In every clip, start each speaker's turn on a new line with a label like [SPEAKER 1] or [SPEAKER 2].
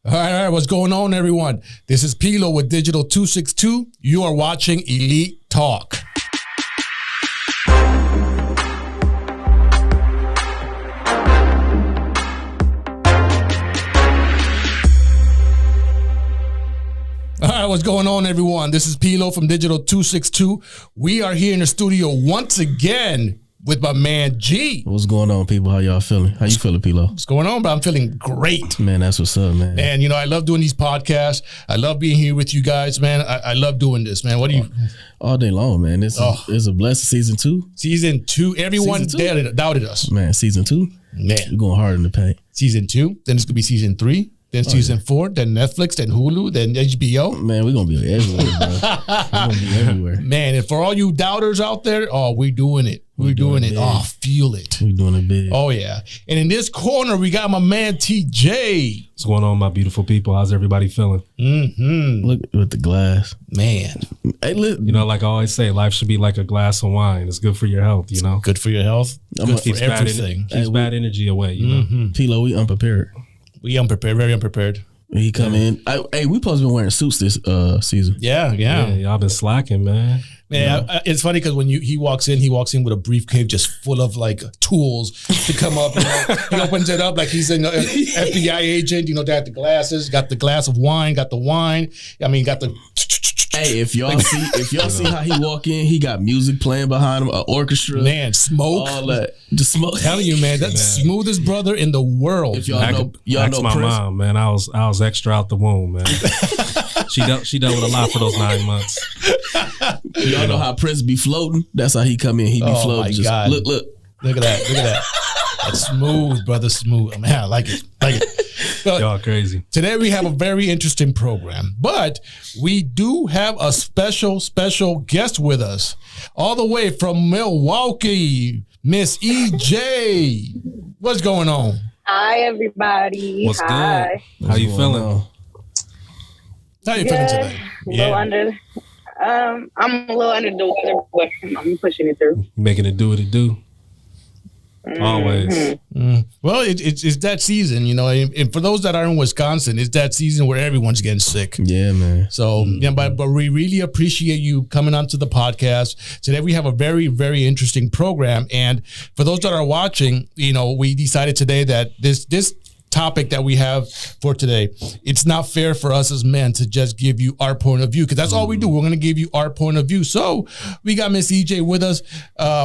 [SPEAKER 1] All right. What's going on, everyone? This is Pilo with Digital 262. You are watching Elite Talk. All right, what's going on, everyone? This is Pilo from Digital 262. We are here in the studio once again with my man G.
[SPEAKER 2] What's going on, people? How y'all feeling? How you feeling, Pilo?
[SPEAKER 1] What's going on, bro? I'm feeling great.
[SPEAKER 2] Man, that's what's up, man.
[SPEAKER 1] And, you know, I love doing these podcasts. I love being here with you guys, man. I love doing this, man. What do you...
[SPEAKER 2] All day long, man. It's a blessed season 2.
[SPEAKER 1] Season 2. Everyone doubted us.
[SPEAKER 2] Man, season 2?
[SPEAKER 1] Man.
[SPEAKER 2] We're going hard in the paint.
[SPEAKER 1] Season 2. Then it's going to be season 3. Then season 4, then Netflix, then Hulu, then HBO.
[SPEAKER 2] Man, we're going to be everywhere, bro. We're going to be everywhere.
[SPEAKER 1] Man, and for all you doubters out there, we're doing it. We're doing it. Oh, feel it.
[SPEAKER 2] We're doing it big.
[SPEAKER 1] Oh, yeah. And in this corner, we got my man T.J.
[SPEAKER 3] What's going on, my beautiful people? How's everybody feeling?
[SPEAKER 1] Mm-hmm.
[SPEAKER 2] Look with the glass.
[SPEAKER 1] Man.
[SPEAKER 2] Hey, look.
[SPEAKER 3] You know, like I always say, life should be like a glass of wine. It's good for your health, you know?
[SPEAKER 1] Good for your health. Good for everything.
[SPEAKER 3] Keeps bad energy away, you know?
[SPEAKER 2] Pilo, we unprepared.
[SPEAKER 1] We unprepared, very unprepared.
[SPEAKER 2] He come in. Hey, we supposed to be wearing suits this season.
[SPEAKER 1] Yeah.
[SPEAKER 3] Y'all been slacking, man.
[SPEAKER 1] Man, it's funny because when he walks in with a briefcase just full of like tools to come up. You know? He opens it up like he's an FBI agent. You know, they got the glasses, got the glass of wine, got the wine. I mean, got the.
[SPEAKER 2] Hey, if y'all see how he walk in, he got music playing behind him, an orchestra.
[SPEAKER 1] Man, smoke.
[SPEAKER 2] All that. The smoke.
[SPEAKER 1] I'm telling you, man, that's the smoothest brother in the world.
[SPEAKER 2] If y'all know
[SPEAKER 3] my
[SPEAKER 2] Prince.
[SPEAKER 3] mom, man. I was extra out the womb, man. She dealt with a lot for those 9 months.
[SPEAKER 2] Y'all know how Prince be floating? That's how he come in. He be floating.
[SPEAKER 1] My
[SPEAKER 2] just
[SPEAKER 1] God.
[SPEAKER 2] Look
[SPEAKER 1] at that. That's smooth, brother, smooth. Man, I like it. But
[SPEAKER 3] y'all crazy.
[SPEAKER 1] Today we have a very interesting program, but we do have a special guest with us, all the way from Milwaukee, Miss EJ. What's going on?
[SPEAKER 4] Hi, everybody.
[SPEAKER 3] What's
[SPEAKER 4] Hi.
[SPEAKER 3] good? How you feeling?
[SPEAKER 1] How you feeling today?
[SPEAKER 4] I'm a little under the weather, but I'm pushing it through.
[SPEAKER 3] Making it do what it do. Always.
[SPEAKER 1] Well, it's that season, you know, and for those that are in Wisconsin, it's that season where everyone's getting sick.
[SPEAKER 2] Yeah, man.
[SPEAKER 1] So, but we really appreciate you coming onto the podcast. Today we have a very, very interesting program. And for those that are watching, you know, we decided today that this topic that we have for today, it's not fair for us as men to just give you our point of view, because that's all we do. We're going to give you our point of view. So we got Miss EJ with us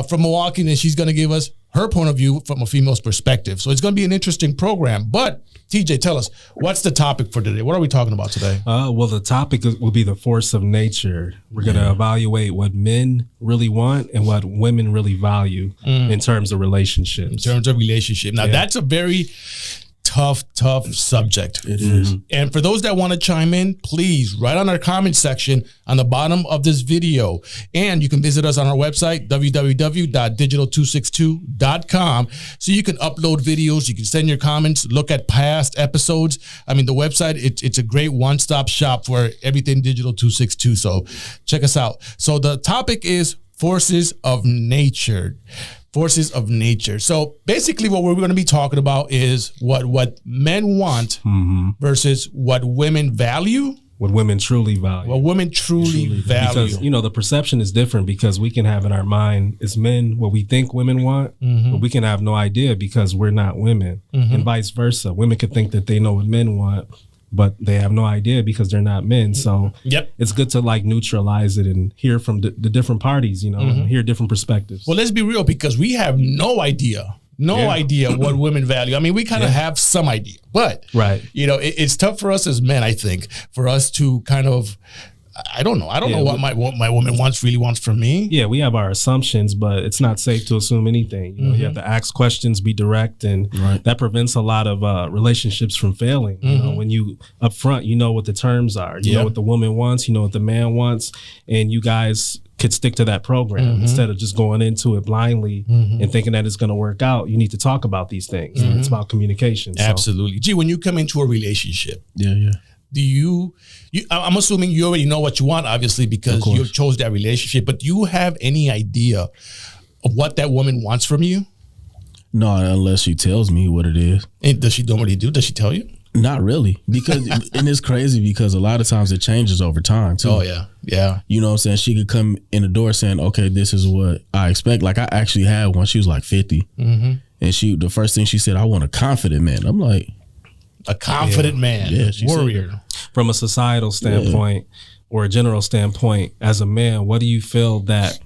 [SPEAKER 1] from Milwaukee, and she's going to give us her point of view from a female's perspective. So it's going to be an interesting program. But TJ, tell us, what's the topic for today? What are we talking about today?
[SPEAKER 3] Well, the topic will be the force of nature. We're going to evaluate what men really want and what women really value in terms of relationships.
[SPEAKER 1] Now, that's a very tough subject.
[SPEAKER 2] It is.
[SPEAKER 1] And for those that want to chime in, please write on our comment section on the bottom of this video. And you can visit us on our website, www.digital262.com. So you can upload videos, you can send your comments, look at past episodes. I mean, the website, it's a great one-stop shop for everything Digital 262. So check us out. So the topic is forces of nature. Forces of nature. So basically what we're going to be talking about is what men want versus what women value.
[SPEAKER 3] What women truly value.
[SPEAKER 1] What women truly value.
[SPEAKER 3] Because, you know, the perception is different, because we can have in our mind as men what we think women want, but we can have no idea because we're not women, and vice versa. Women can think that they know what men want, but they have no idea because they're not men. So it's good to like neutralize it and hear from the different parties, you know, and hear different perspectives.
[SPEAKER 1] Well, let's be real, because we have no idea what women value. I mean, we kind of have some idea, but you know, it's tough for us as men, I think, for us to kind of, I don't know what my woman really wants from me.
[SPEAKER 3] Yeah, we have our assumptions, but it's not safe to assume anything. You know, you have to ask questions, be direct, and that prevents a lot of relationships from failing. You know, when you up front, you know what the terms are. You know what the woman wants, you know what the man wants, and you guys could stick to that program instead of just going into it blindly and thinking that it's going to work out. You need to talk about these things. It's about communication.
[SPEAKER 1] Absolutely. Gee, when you come into a relationship, do you I'm assuming you already know what you want, obviously, because you chose that relationship, but do you have any idea of what that woman wants from you?
[SPEAKER 2] No, unless she tells me what it is.
[SPEAKER 1] And does she normally do? Does she tell you?
[SPEAKER 2] Not really, because and it's crazy because a lot of times it changes over time too.
[SPEAKER 1] Oh yeah.
[SPEAKER 2] You know what I'm saying? She could come in the door saying, "Okay, this is what I expect." Like I actually had one. She was like 50, and the first thing she said, "I want a confident man." I'm like,
[SPEAKER 1] a confident man, warrior.
[SPEAKER 3] From a societal standpoint or a general standpoint, as a man, what do you feel that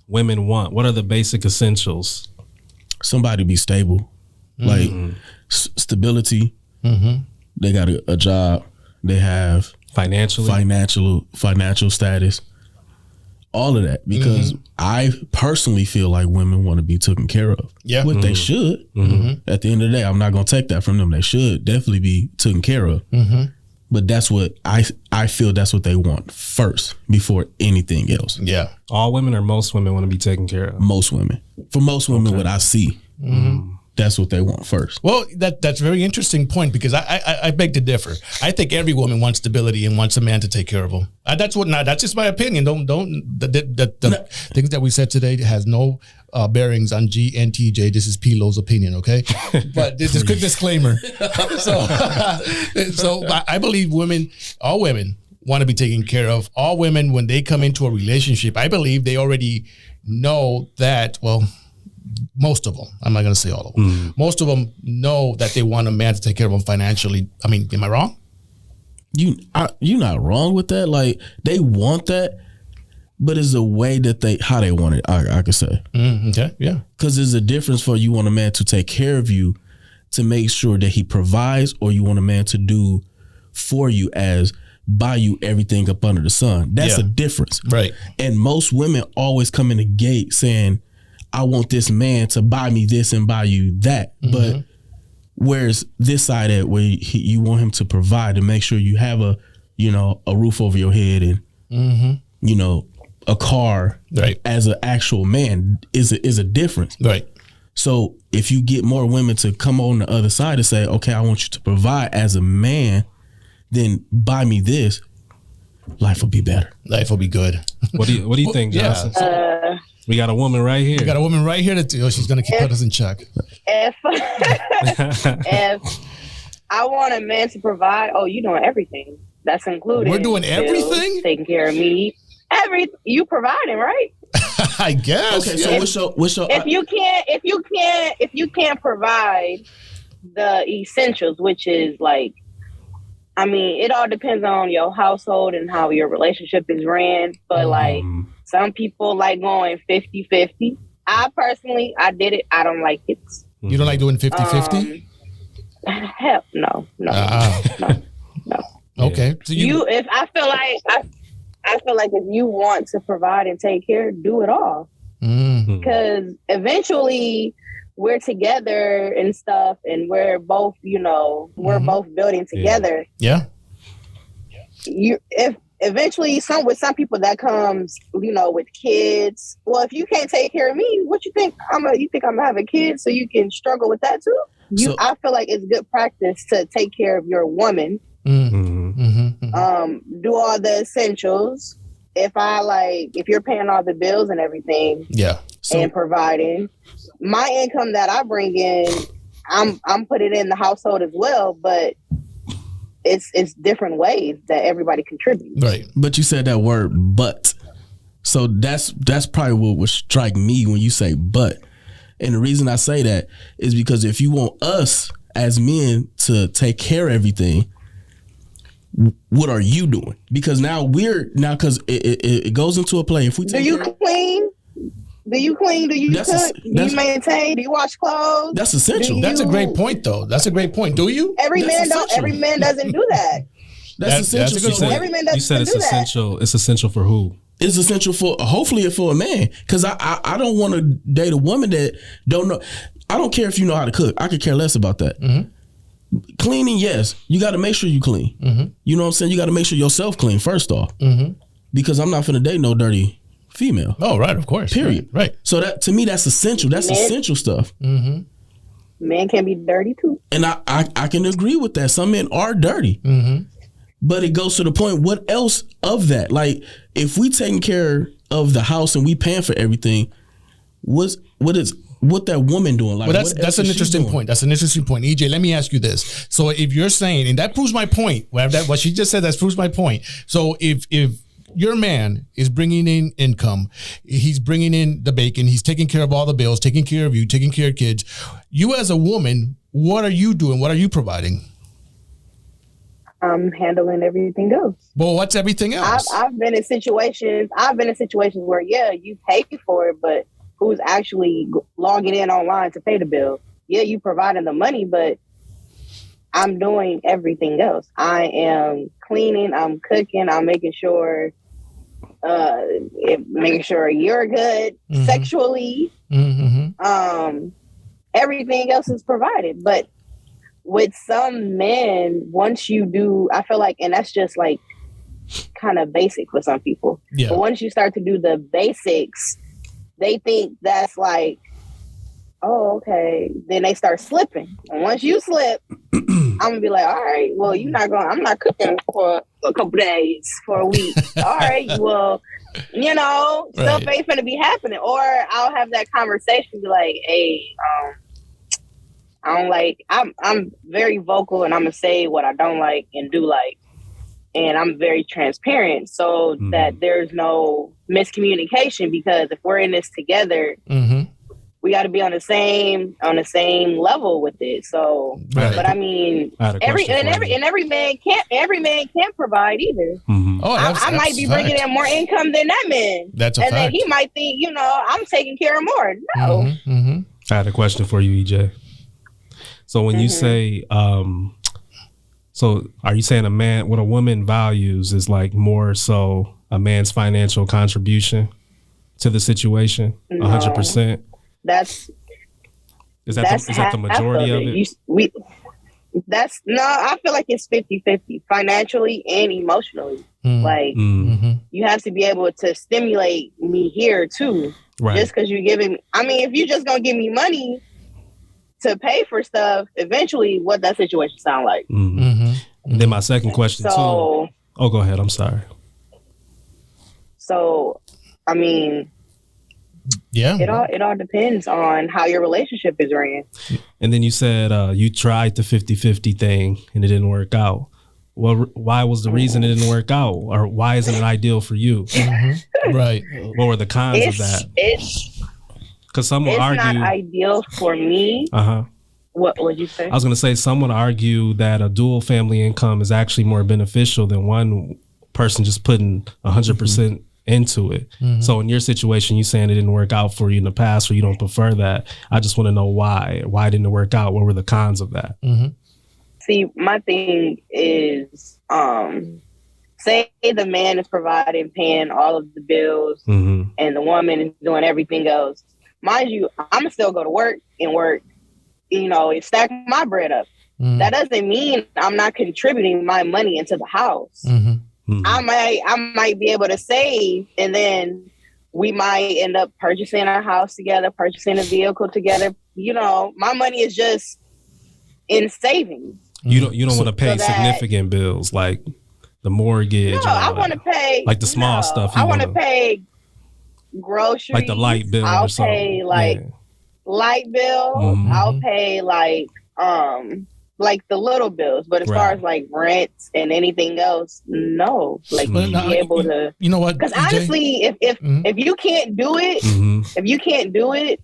[SPEAKER 3] women want? What are the basic essentials?
[SPEAKER 2] Somebody be stable, like stability. They got a job. They have financial status. All of that, because I personally feel like women want to be taken care of.
[SPEAKER 1] Yeah,
[SPEAKER 2] what they should. At the end of the day, I'm not going to take that from them. They should definitely be taken care of. But that's what I feel. That's what they want first before anything else.
[SPEAKER 1] Yeah,
[SPEAKER 3] all women or most women want to be taken care of.
[SPEAKER 2] Most women. For most women, what I see. That's what they want first.
[SPEAKER 1] Well, that's a very interesting point, because I beg to differ. I think every woman wants stability and wants a man to take care of them. That's just my opinion. The things that we said today has no bearings on Gee and TJ. This is Pilo's opinion, okay? But this is a quick disclaimer. So I believe all women want to be taken care of. All women, when they come into a relationship, I believe they already know that, well, most of them, I'm not going to say all of them. Most of them know that they want a man to take care of them financially. I mean, am I wrong?
[SPEAKER 2] You're not wrong with that. Like, they want that, but it's the way that how they want it, I could say.
[SPEAKER 1] Okay, yeah.
[SPEAKER 2] Because there's a difference for you want a man to take care of you, to make sure that he provides, or you want a man to do for you as buy you everything up under the sun. That's a difference.
[SPEAKER 1] Right.
[SPEAKER 2] And most women always come in the gate saying, I want this man to buy me this and buy you that. But where's this side at, where you want him to provide and make sure you have a roof over your head and, a car,
[SPEAKER 1] right,
[SPEAKER 2] as an actual man is a difference.
[SPEAKER 1] Right.
[SPEAKER 2] So if you get more women to come on the other side and say, okay, I want you to provide as a man, then buy me this, life will be better.
[SPEAKER 1] Life will be good.
[SPEAKER 3] What do you think, Johnson? We got a woman right here.
[SPEAKER 1] We got a woman right here she's going to put us in check.
[SPEAKER 4] If I want a man to provide, you doing everything. That's included.
[SPEAKER 1] We're doing everything?
[SPEAKER 4] Taking care of me. You providing, right?
[SPEAKER 1] I guess.
[SPEAKER 2] Okay, so what's your
[SPEAKER 4] if you can't provide the essentials, which is like, I mean, it all depends on your household and how your relationship is ran. But like, some people like going 50-50. I personally, I did it. I don't like it.
[SPEAKER 1] You don't like doing 50-50?
[SPEAKER 4] Hell, no.
[SPEAKER 1] Okay. So
[SPEAKER 4] I feel like if you want to provide and take care, do it all. Because eventually we're together and stuff, and we're both, we're both building together.
[SPEAKER 1] Yeah.
[SPEAKER 4] If eventually with some people that comes, with kids. Well, if you can't take care of me, what you think? You think I'm gonna have a kid so you can struggle with that too? I feel like it's good practice to take care of your woman. Do all the essentials. If you're paying all the bills and everything, and providing, my income that I bring in, I'm putting in the household as well, but it's different ways that everybody contributes.
[SPEAKER 2] Right. But you said that word but. So that's probably what would strike me when you say but. And the reason I say that is because if you want us as men to take care of everything, what are you doing? Because because it goes into a play. If we
[SPEAKER 4] do you clean? Do you clean? Do you cook? Do you maintain? Do you wash clothes?
[SPEAKER 2] That's essential.
[SPEAKER 1] That's a great point, though. That's a great point. Do you?
[SPEAKER 4] Every man doesn't do that.
[SPEAKER 2] That's essential.
[SPEAKER 4] Every man doesn't.
[SPEAKER 3] You said it's essential. It's essential for who?
[SPEAKER 2] It's essential for hopefully for a man. Because I don't want to date a woman that don't know. I don't care if you know how to cook. I could care less about that. Cleaning, yes. You got to make sure you clean. You know what I'm saying? You got to make sure yourself clean first off. Because I'm not finna date no dirty female.
[SPEAKER 1] Oh, right, of course.
[SPEAKER 2] Period.
[SPEAKER 1] Right.
[SPEAKER 2] So that to me, that's essential. That's essential stuff.
[SPEAKER 4] Men can be dirty too.
[SPEAKER 2] And I can agree with that. Some men are dirty. But it goes to the point, what else of that? Like, if we taking care of the house and we paying for everything, what is what that woman doing? Like,
[SPEAKER 1] well, that's an interesting point. That's an interesting point. EJ, let me ask you this. So if you're saying, and that proves my point, what she just said, that proves my point. So if your man is bringing in income, he's bringing in the bacon, he's taking care of all the bills, taking care of you, taking care of kids. You as a woman, what are you doing? What are you providing?
[SPEAKER 4] I'm handling everything else.
[SPEAKER 1] Well, what's everything else?
[SPEAKER 4] I've been in situations where, yeah, you pay for it, but who's actually logging in online to pay the bill? Yeah, you providing the money, but I'm doing everything else. I am cleaning, I'm cooking, I'm making sure you're good sexually. Everything else is provided. But with some men, once you do, I feel like, and that's just like kind of basic for some people. Yeah. But once you start to do the basics, they think that's like, oh, okay. Then they start slipping. And once you slip, I'm gonna be like, all right, well, I'm not cooking for a couple days, for a week. All right, well, stuff ain't gonna be happening. Or I'll have that conversation, be like, hey, I don't like, I'm very vocal and I'm gonna say what I don't like and do like. And I'm very transparent so that there's no miscommunication, because if we're in this together, we got to be on the same level with it. So, but I mean, every man can't provide either. I might be bringing in more income than that man.
[SPEAKER 1] That's a fact.
[SPEAKER 4] Then he might think, I'm taking care of more. No.
[SPEAKER 3] I had a question for you, EJ. So when you say, so are you saying what a woman values is like more so a man's financial contribution to the situation? 100%.
[SPEAKER 4] Is
[SPEAKER 3] that the majority of it?
[SPEAKER 4] I feel like it's 50-50 financially and emotionally. You have to be able to stimulate me here too. Right. Just because you're giving me, if you're just going to give me money to pay for stuff, eventually what that situation sound like.
[SPEAKER 3] And then my second question too. Oh, go ahead. I'm sorry.
[SPEAKER 4] So,
[SPEAKER 1] yeah,
[SPEAKER 4] it all depends on how your relationship is ran.
[SPEAKER 3] And then you said you tried the 50-50 thing and it didn't work out. Well, why was the reason it didn't work out, or why isn't it ideal for you?
[SPEAKER 1] Right.
[SPEAKER 3] What were the cons of that? Because some will argue,
[SPEAKER 4] it's not ideal for me. What would you say?
[SPEAKER 3] I was going to say, some would argue that a dual family income is actually more beneficial than one person just putting 100% into it. So in your situation, you saying it didn't work out for you in the past, or you don't prefer that. I just want to know why. Why didn't it work out? What were the cons of that?
[SPEAKER 4] See, my thing is, say the man is providing, paying all of the bills, and the woman is doing everything else. Mind you, I'm gonna still go to work and stack my bread up. That doesn't mean I'm not contributing my money into the house. I might be able to save, and then we might end up purchasing a house together, purchasing a vehicle together. My money is just in savings.
[SPEAKER 3] You don't want to pay significant bills like the mortgage.
[SPEAKER 4] No, I want to pay
[SPEAKER 3] like the small stuff.
[SPEAKER 4] I want to pay groceries,
[SPEAKER 3] like the light bill.
[SPEAKER 4] I'll pay light bill. I'll pay like the little bills, but as far as like rent and anything else, no. Like be able to,
[SPEAKER 1] what?
[SPEAKER 4] Because honestly, if you can't do it,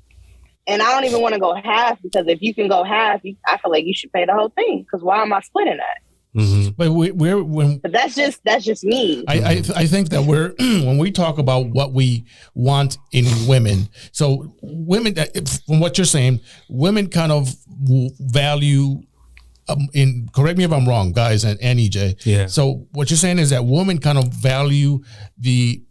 [SPEAKER 4] and I don't even want to go half, because if you can go half, I feel like you should pay the whole thing. Because why am I splitting that?
[SPEAKER 1] But
[SPEAKER 4] that's just me.
[SPEAKER 1] I think that when we talk about what we want in women, so women, from what you're saying, women kind of value. Correct me if I'm wrong, guys, and EJ.
[SPEAKER 3] Yeah.
[SPEAKER 1] So what you're saying is that women kind of value the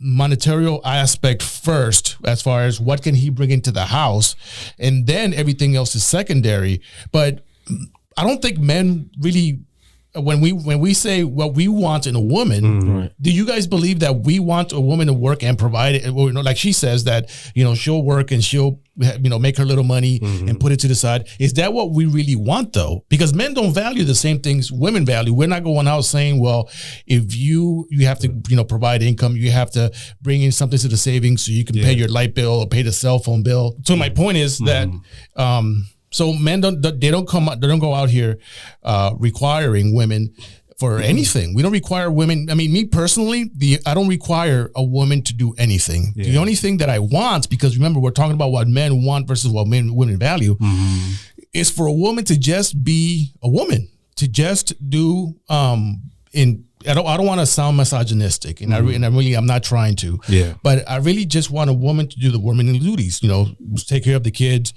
[SPEAKER 1] monetary aspect first, as far as what can he bring into the house, and then everything else is secondary. But I don't think men really when we say what we want in a woman, do you guys believe that we want a woman to work and provide it? Well, like she says that, she'll work and she'll, make her little money and put it to the side. Is that what we really want though? Because men don't value the same things women value. We're not going out saying, well, if you have to, provide income, you have to bring in something to the savings so you can pay your light bill or pay the cell phone bill. So my point is that, so men don't go out here requiring women for anything. We don't require women. I mean, me personally, I don't require a woman to do anything. The only thing that I want, because remember, we're talking about what men want versus what women value, is for a woman to just be a woman, to just do I don't want to sound misogynistic, and I'm not trying to. Yeah. But I really just want a woman to do the womanly duties. Take care of the kids,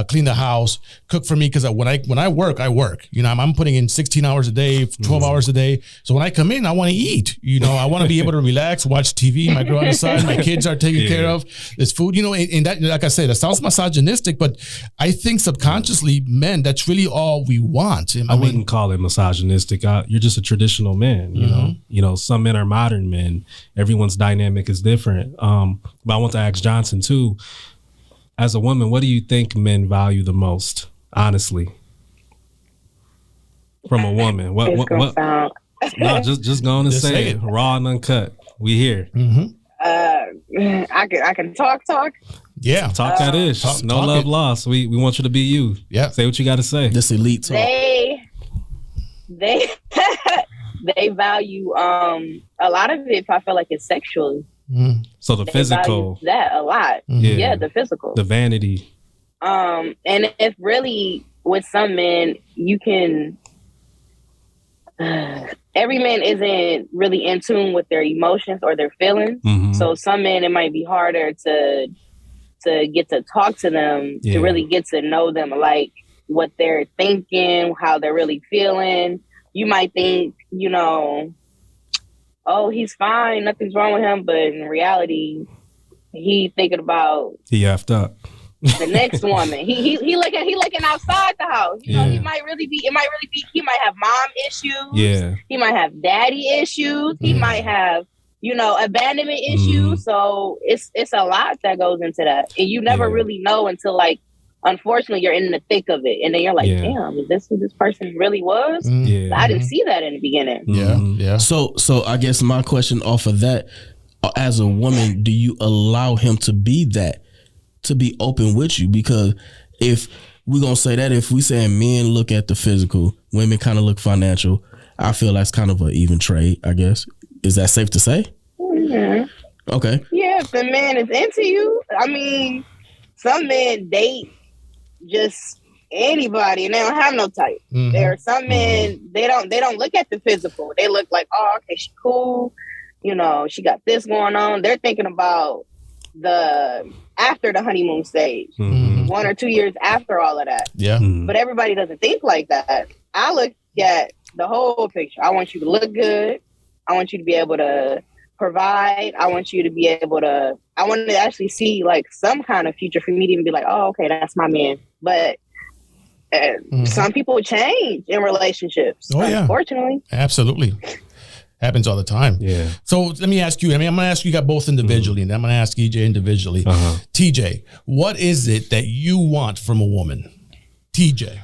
[SPEAKER 1] clean the house, cook for me. Because when I work, I work. I'm putting in 16 hours a day, 12 hours a day. So when I come in, I want to eat. I want to be able to relax, watch TV. My girl on the side, my kids are taken care of. There's food. And that, like I said, it sounds misogynistic, but I think subconsciously, men, that's really all we want.
[SPEAKER 3] I wouldn't call it misogynistic. You're just a traditional man. Some men are modern men. Everyone's dynamic is different. But I want to ask Johnson too. As a woman, what do you think men value the most, honestly, from a woman? What? No, just go on and say it, raw and uncut. We here.
[SPEAKER 4] I can talk.
[SPEAKER 1] Yeah,
[SPEAKER 3] talk that ish. No love lost. We want you to be you. Yeah, say what you got to say.
[SPEAKER 2] This elite talk.
[SPEAKER 4] They value a lot of it. I feel like it's sexual.
[SPEAKER 3] So the physical,
[SPEAKER 4] that a lot. Yeah, the physical,
[SPEAKER 3] the vanity.
[SPEAKER 4] And if really with some men, you can. Every man isn't really in tune with their emotions or their feelings. So some men, it might be harder to get to talk to them, to really get to know them, like what they're thinking, how they're really feeling. You might think, oh, he's fine, nothing's wrong with him, but in reality, he thinking about
[SPEAKER 3] he effed up
[SPEAKER 4] the next woman. He looking outside the house. He might really be. It might really be. He might have mom issues. Yeah. He might have daddy issues. He might have abandonment issues. So it's a lot that goes into that, and you never really know until unfortunately, you're in the thick of it, and then you're like, "Damn, is this who this person really was?" I didn't see that in the beginning.
[SPEAKER 2] Yeah. So I guess my question off of that, as a woman, do you allow him to be that, to be open with you? Because if we're gonna say that, if we saying men look at the physical, women kind of look financial, I feel that's kind of an even trade. I guess, is that safe to say? Okay.
[SPEAKER 4] Yeah, if the man is into you, I mean, some men date just anybody and they don't have no type. There are some men, they don't look at the physical. They look like, oh, okay, she cool. She got this going on. They're thinking about after the honeymoon stage, 1 or 2 years after all of that. Yeah. But everybody doesn't think like that. I look at the whole picture. I want you to look good. I want you to be able to provide. I want you to be able to, I want to actually see some kind of future for me to even be like, oh, okay, that's my man. But some people change in relationships, unfortunately.
[SPEAKER 1] Absolutely. Happens all the time. Yeah. So let me ask you, I'm going to ask you got both individually, and I'm going to ask EJ individually. TJ, what is it that you want from a woman? TJ.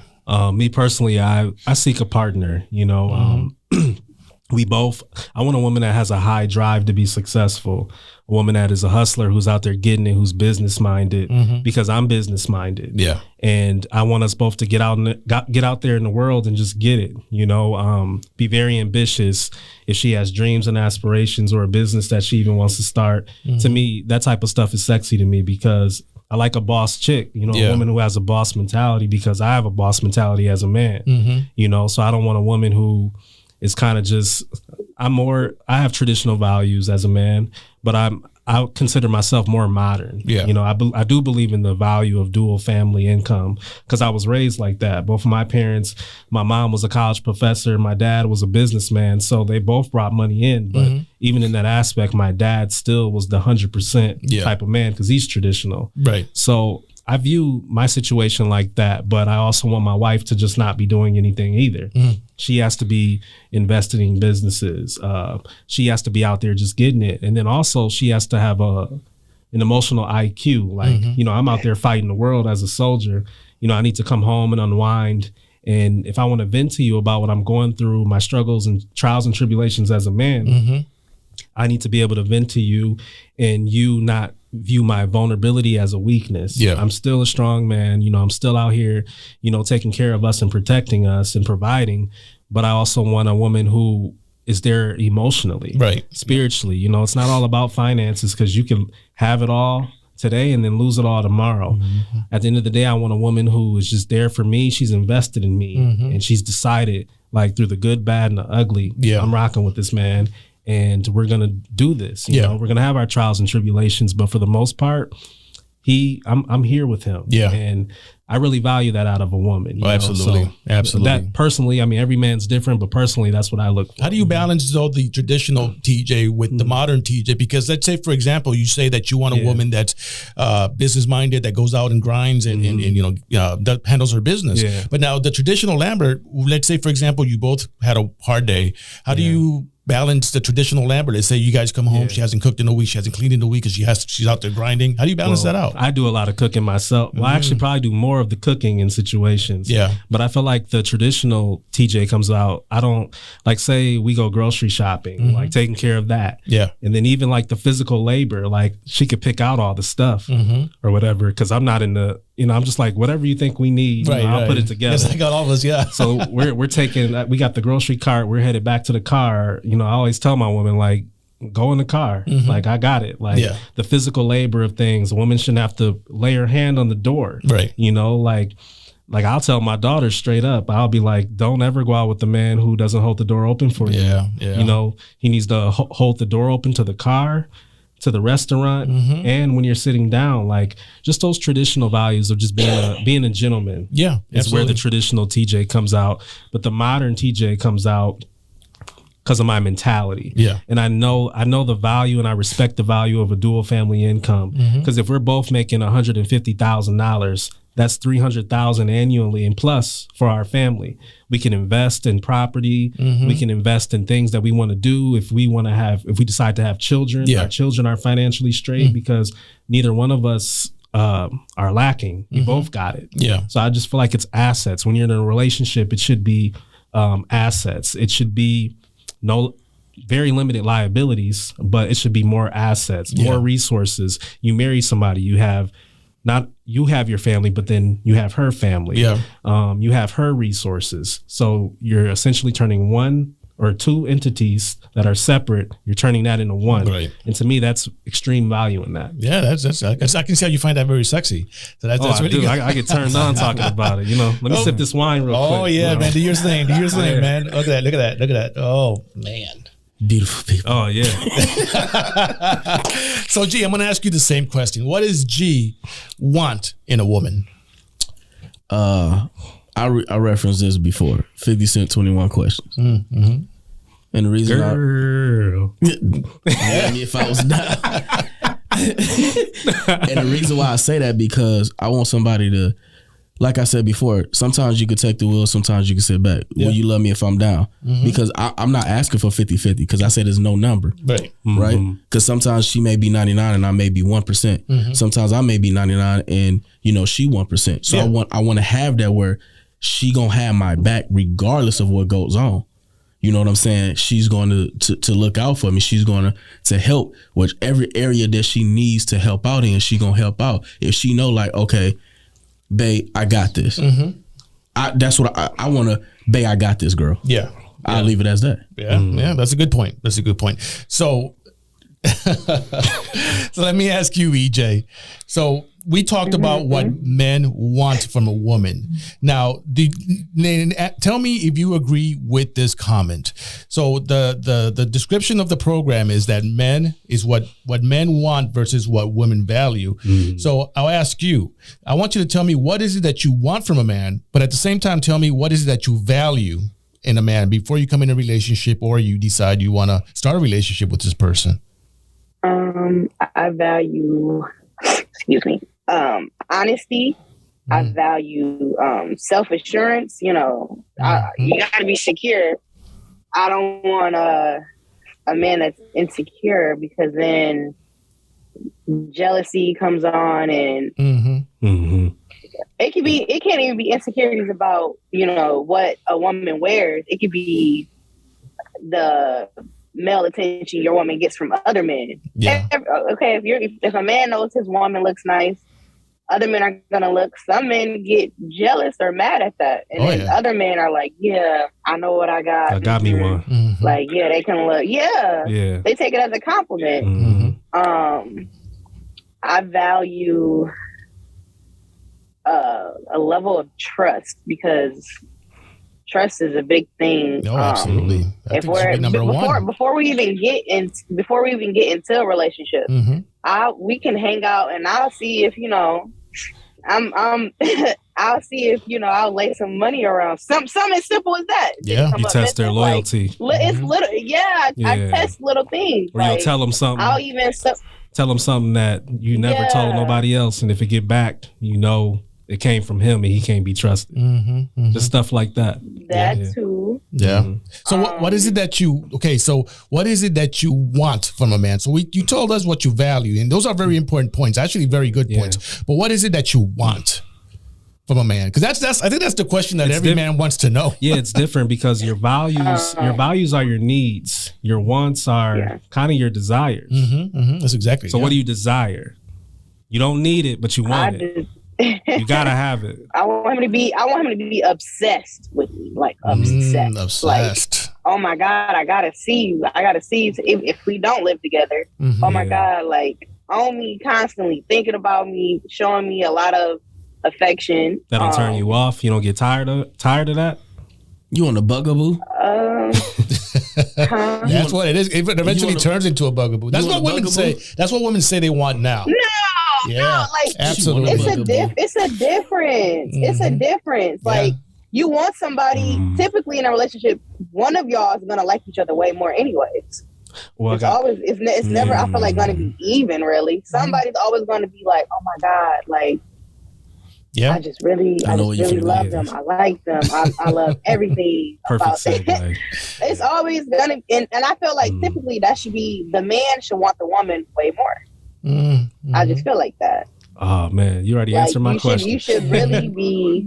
[SPEAKER 3] Me personally, I seek a partner, I want a woman that has a high drive to be successful, a woman that is a hustler, who's out there getting it, who's business minded, because I'm business minded. Yeah. And I want us both to get out there in the world and just get it, be very ambitious. If she has dreams and aspirations or a business that she even wants to start, to me, that type of stuff is sexy to me, because I like a boss chick, a woman who has a boss mentality, because I have a boss mentality as a man, so I don't want a woman who is kind of just, I have traditional values as a man, but I consider myself more modern. Yeah. I do believe in the value of dual family income, because I was raised like that. Both of my parents, my mom was a college professor, my dad was a businessman, so they both brought money in. But even in that aspect, my dad still was the 100% type of man, because he's traditional. Right. So I view my situation like that, but I also want my wife to just not be doing anything either. She has to be invested in businesses. She has to be out there just getting it. And then also she has to have an emotional IQ. Like, you know, I'm out there fighting the world as a soldier. You know, I need to come home and unwind. And if I want to vent to you about what I'm going through, my struggles and trials and tribulations as a man, I need to be able to vent to you and you not view my vulnerability as a weakness. Yeah. I'm still a strong man. You know, I'm still out here, you know, taking care of us and protecting us and providing. But I also want a woman who is there emotionally, right, spiritually. You know, it's not all about finances, because you can have it all today and then lose it all tomorrow. At the end of the day, I want a woman who is just there for me. She's invested in me, and she's decided, like, through the good, bad, and the ugly, I'm rocking with this man, and we're gonna do this. You know, we're gonna have our trials and tribulations, but for the most part, I'm here with him. And I really value that out of a woman. You know?
[SPEAKER 1] Absolutely.
[SPEAKER 3] So
[SPEAKER 1] absolutely.
[SPEAKER 3] That personally, I mean, every man's different, but personally, that's what I look for.
[SPEAKER 1] How do you balance, though, the traditional TJ with the modern TJ? Because let's say, for example, you say that you want a woman that's business minded, that goes out and grinds and you know, that handles her business. But now the traditional Lambert, let's say, for example, you both had a hard day. How do you balance the traditional Lambert? Let's say you guys come home, she hasn't cooked in a week, she hasn't cleaned in a week because she's out there grinding. How do you balance that out?
[SPEAKER 3] I do a lot of cooking myself. Well, I actually probably do more of the cooking in situations. But I feel like the traditional TJ comes out. I don't, like, say we go grocery shopping, like taking care of that. And then even like the physical labor, like she could pick out all the stuff or whatever, because I'm not in the, you know, I'm just like, whatever you think we need, you know, I'll put it together.
[SPEAKER 1] Yes, I got all of us,
[SPEAKER 3] So we're taking, we got the grocery cart, we're headed back to the car. You know, I always tell my woman, like, go in the car. Like, I got it. Like, the physical labor of things, a woman shouldn't have to lay her hand on the door. You know, like I'll tell my daughter straight up, I'll be like, don't ever go out with a man who doesn't hold the door open for you. You know, he needs to hold the door open to the car, to the restaurant, and when you're sitting down, like, just those traditional values of just being a gentleman. Is where the traditional TJ comes out, but the modern TJ comes out because of my mentality. And I know the value, and I respect the value of a dual family income. Because if we're both making $150,000, that's $300,000 annually, and plus for our family, we can invest in property. We can invest in things that we want to do. If we decide to have children, our children are financially straight because neither one of us are lacking. We both got it. So I just feel like it's assets. When you're in a relationship, it should be assets. It should be very limited liabilities, but it should be more assets, more resources. You marry somebody, you have your family, but then you have her family. You have her resources. So you're essentially turning one or two entities that are separate, you're turning that into one. And to me, that's extreme value in that.
[SPEAKER 1] That's I can see how you find that very sexy. So that's really good.
[SPEAKER 3] I get turned on talking about it. You know, let me sip this wine real quick.
[SPEAKER 1] Oh yeah, man. Do your thing, man. Look at that. Oh man.
[SPEAKER 2] Beautiful people.
[SPEAKER 3] Oh yeah.
[SPEAKER 1] So G, I'm gonna ask you the same question. What does G want in a woman?
[SPEAKER 2] I referenced this before. 50 Cent, 21 Questions. And the reason if I was not and the reason why I say that, because I want somebody to, like I said before, sometimes you could take the wheel, sometimes you can sit back. Will you love me if I'm down? Because I'm not asking for 50-50, because I said there's no number. Right? Because sometimes she may be 99 and I may be 1%. Sometimes I may be 99 and, you know, she 1%. So I want to have that where she gonna have my back regardless of what goes on. You know what I'm saying? She's going to look out for me. She's going to help with every area that she needs to help out in. She gonna help out. If she know, like, okay, babe, I got this. That's what I want to, babe, I got this, girl. I'll leave it as that.
[SPEAKER 1] Yeah, that's a good point. So, so let me ask you, EJ. So we talked about what men want from a woman. Now, tell me if you agree with this comment. So the description of the program is that men is what men want versus what women value. So I'll ask you, I want you to tell me what is it that you want from a man, but at the same time, tell me what is it that you value in a man before you come in a relationship or you decide you want to start a relationship with this person.
[SPEAKER 4] I value, honesty. I value self-assurance. You know, you got to be secure. I don't want a man that's insecure, because then jealousy comes on, and it can't even be insecurities about, you know, what a woman wears. It could be the male attention your woman gets from other men.
[SPEAKER 1] Yeah.
[SPEAKER 4] Okay, if a man knows his woman looks nice, other men are gonna look. Some men get jealous or mad at that, and then other men are like, "Yeah, I know what I got.
[SPEAKER 3] I got me one."
[SPEAKER 4] Like, yeah, they can look. Yeah, they take it as a compliment. I value a level of trust, because trust is a big thing.
[SPEAKER 1] No, absolutely.
[SPEAKER 4] If we're before we even get into a relationship, we can hang out, and I'll see if, you know, I'll see if, you know, I'll lay some money around. Something as simple as that.
[SPEAKER 1] Yeah,
[SPEAKER 3] you test their loyalty.
[SPEAKER 4] Like, it's little. I test little things.
[SPEAKER 3] Or you'll tell them something.
[SPEAKER 4] I'll even
[SPEAKER 3] tell them something that you never told nobody else, and if it get back, you know it came from him and he can't be trusted. Just stuff like that.
[SPEAKER 4] That too.
[SPEAKER 1] Yeah. So what is it that you? Okay. So what is it that you want from a man? So you told us what you value, and those are very important points. Actually, very good points. But what is it that you want from a man? Because I think that's the question that every man wants to know.
[SPEAKER 3] Yeah, it's different, because your values are your needs. Your wants are kind of your desires.
[SPEAKER 1] That's exactly.
[SPEAKER 3] So what do you desire? You don't need it, but you want it. You gotta have it.
[SPEAKER 4] I want him to be obsessed with me, like obsessed.
[SPEAKER 1] Obsessed.
[SPEAKER 4] Like, oh my God, I gotta see you. If we don't live together, oh my God, like, own me, constantly thinking about me, showing me a lot of affection.
[SPEAKER 3] That'll turn you off. You don't get tired of that.
[SPEAKER 2] You want a bugaboo?
[SPEAKER 1] That's what it is. It eventually turns into a bugaboo. That's what women say. That's what women say they want now.
[SPEAKER 4] No, like,
[SPEAKER 1] absolutely.
[SPEAKER 4] It's a difference. It's a difference. Like, you want somebody, typically in a relationship, one of y'all is gonna like each other way more anyways. Well, it's never, I feel like, gonna be even, really. Somebody's always gonna be like, oh my God, like, I just really love them. I like them. I love everything about it. It's always gonna, and I feel like typically that should be, the man should want the woman way more. I just feel like that.
[SPEAKER 3] Oh man, you already answered my question.
[SPEAKER 4] You should really be.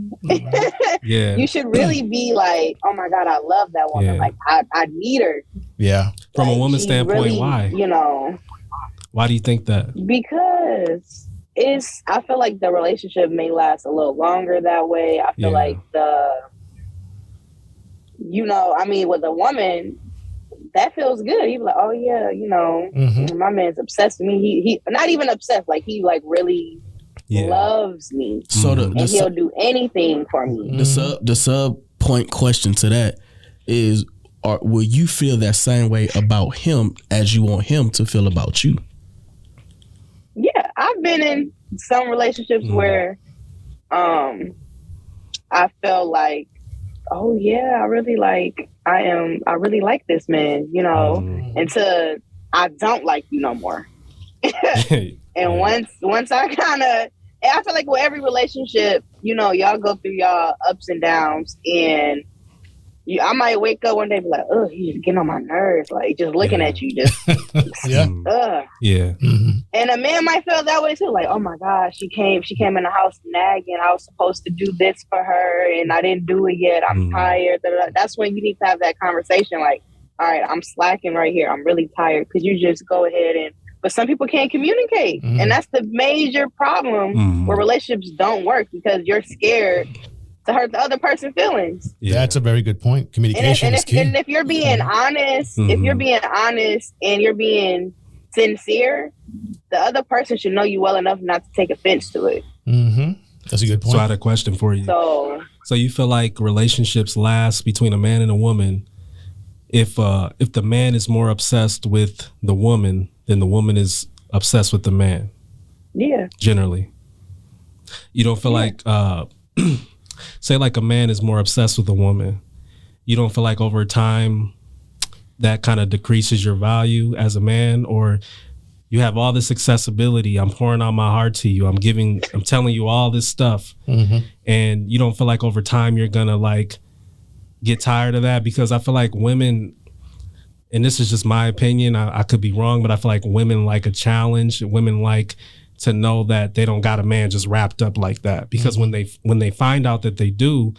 [SPEAKER 4] You should really be like, oh my God, I love that woman. Like, I need her.
[SPEAKER 1] Yeah.
[SPEAKER 3] From a woman's standpoint, really, why?
[SPEAKER 4] You know. Why do you think that? Because I feel like the relationship may last a little longer that way. I feel like with a woman, that feels good. He's like, oh yeah, my man's obsessed with me. He not even obsessed, like, he like really loves me. So and he'll do anything for me.
[SPEAKER 2] The sub point question to that is, will you feel that same way about him as you want him to feel about you?
[SPEAKER 4] Yeah, I've been in some relationships where I felt like, oh yeah, I really like this man, until I don't like you no more. And once I feel like with every relationship, y'all go through y'all ups and downs, and I might wake up one day and be like, oh, he's getting on my nerves, like, just looking at you, just And a man might feel that way too, like, oh my gosh, she came in the house nagging, I was supposed to do this for her and I didn't do it yet, I'm tired. That's when you need to have that conversation, like, all right, I'm slacking right here, I'm really tired. Could you just go ahead but some people can't communicate, and that's the major problem where relationships don't work, because you're scared to hurt the other person's feelings.
[SPEAKER 1] Yeah, that's a very good point. Communication is key.
[SPEAKER 4] And if you're being honest, and you're being sincere, the other person should know you well enough not to take offense to it.
[SPEAKER 1] That's a good point.
[SPEAKER 3] So I had a question for you. So you feel like relationships last between a man and a woman if the man is more obsessed with the woman than the woman is obsessed with the man?
[SPEAKER 4] Yeah.
[SPEAKER 3] Generally. You don't feel like say like a man is more obsessed with a woman, you don't feel like over time that kind of decreases your value as a man, or you have all this accessibility. I'm pouring out my heart to you. I'm telling you all this stuff. And you don't feel like over time you're going to like get tired of that? Because I feel like women, and this is just my opinion, I could be wrong, but I feel like women like a challenge. Women like to know that they don't got a man just wrapped up like that. Because when they find out that they do,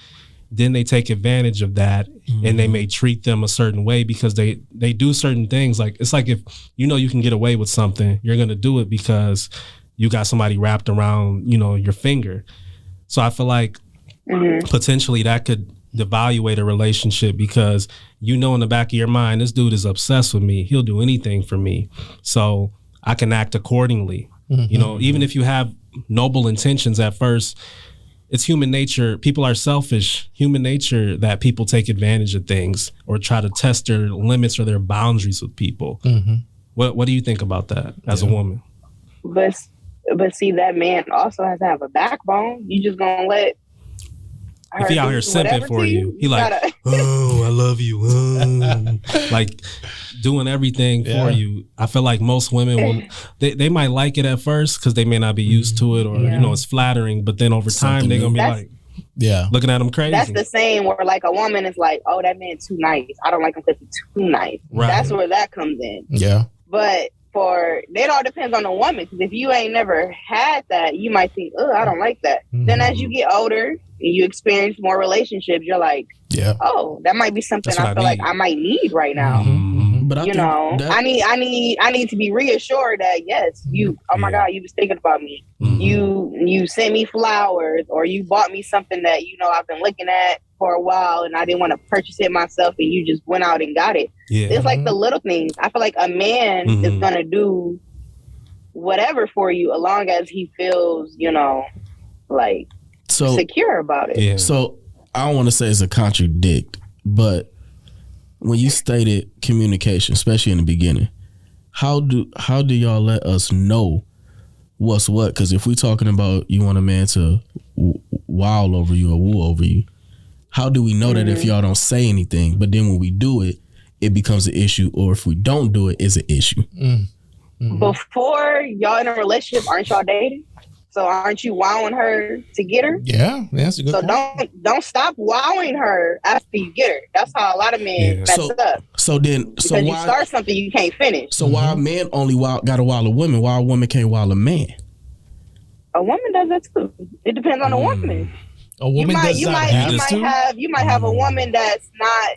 [SPEAKER 3] then they take advantage of that, and they may treat them a certain way because they do certain things. Like, it's like if you know you can get away with something, you're going to do it because you got somebody wrapped around, you know, your finger. So I feel like potentially that could devaluate a relationship because you know in the back of your mind, this dude is obsessed with me. He'll do anything for me. So I can act accordingly. You know, even if you have noble intentions at first, it's human nature. People are selfish. Human nature that people take advantage of things or try to test their limits or their boundaries with people. What do you think about that as a woman?
[SPEAKER 4] But see, that man also has to have a backbone. You just gonna let her
[SPEAKER 3] if he out here simping for you, he like, oh, I love you, like doing everything for you. I feel like most women will, they might like it at first because they may not be used to it, or you know, it's flattering. But then over time, they're gonna be like, looking at him crazy.
[SPEAKER 4] That's the same where like a woman is like, oh, that man too nice. I don't like him because he's too nice. Right. That's where that comes in. Yeah. But it all depends on the woman, because if you ain't never had that, you might think, oh, I don't like that. Then as you get older and you experience more relationships, you're like, oh, that might be something I feel like I might need right now. But I need to be reassured that yes, you, oh my God, you was thinking about me. You sent me flowers, or you bought me something that, you know, I've been looking at for a while and I didn't want to purchase it myself, and you just went out and got it. It's like the little things. I feel like a man is going to do whatever for you as long as he feels, you know, like secure about it.
[SPEAKER 2] So I don't want to say it's a contradict, but when you stated communication, especially in the beginning, how do y'all let us know what's what? Because if we're talking about you want a man to wow over you or woo over you, how do we know that if y'all don't say anything, but then when we do it, it becomes an issue, or if we don't do it, it's an issue?
[SPEAKER 4] Before y'all in a relationship, aren't y'all dating? So aren't you wowing her to get her? Yeah, that's a good point. So don't stop wowing her after you get her. That's how a lot of men mess up.
[SPEAKER 2] So then,
[SPEAKER 4] because you start something you can't finish.
[SPEAKER 2] So why a man only got to wow a woman? Why a woman can't wow a man?
[SPEAKER 4] A woman does that too. It depends on the woman.
[SPEAKER 1] A woman you might
[SPEAKER 4] have a woman that's not.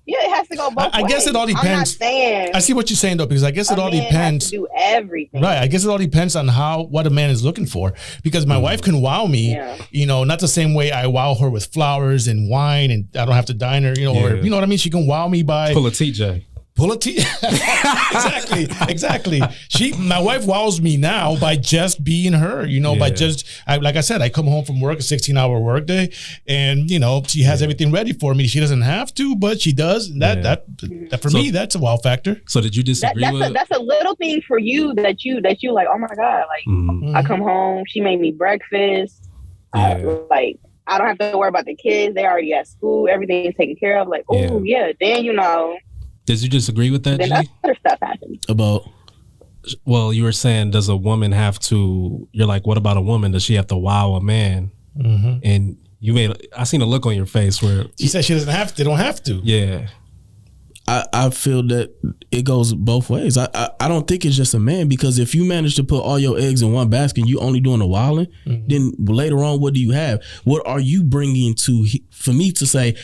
[SPEAKER 4] Yeah, it has to go both ways.
[SPEAKER 1] I guess it all depends.
[SPEAKER 4] I'm not saying.
[SPEAKER 1] I see what you're saying though, because I guess it all depends.
[SPEAKER 4] Has to do everything.
[SPEAKER 1] Right. I guess it all depends on what a man is looking for. Because my wife can wow me, you know, not the same way I wow her with flowers and wine, and I don't have to dine her, you know, or you know what I mean. She can wow me by
[SPEAKER 3] pull a TJ.
[SPEAKER 1] Exactly. My wife wows me now by just being her, you know, by just, like I said, I come home from work, a 16-hour workday, and, you know, she has everything ready for me. She doesn't have to, but she does. And that for me, that's a wow factor.
[SPEAKER 3] So did you disagree with?
[SPEAKER 4] That's a little thing for you that you like, oh my God, like I come home, she made me breakfast. Like, I don't have to worry about the kids. They already at school. Everything is taken care of. Like, oh then, you know.
[SPEAKER 3] Did you disagree with that,
[SPEAKER 4] then
[SPEAKER 3] G?
[SPEAKER 4] Other stuff happens.
[SPEAKER 3] Well, you were saying, does a woman have to, you're like, what about a woman? Does she have to wow a man? And I seen a look on your face where
[SPEAKER 1] she said she doesn't have to, they don't have to.
[SPEAKER 3] Yeah.
[SPEAKER 2] I feel that it goes both ways. I don't think it's just a man, because if you manage to put all your eggs in one basket and you only doing the wilding, then later on, what do you have? What are you bringing for me to say,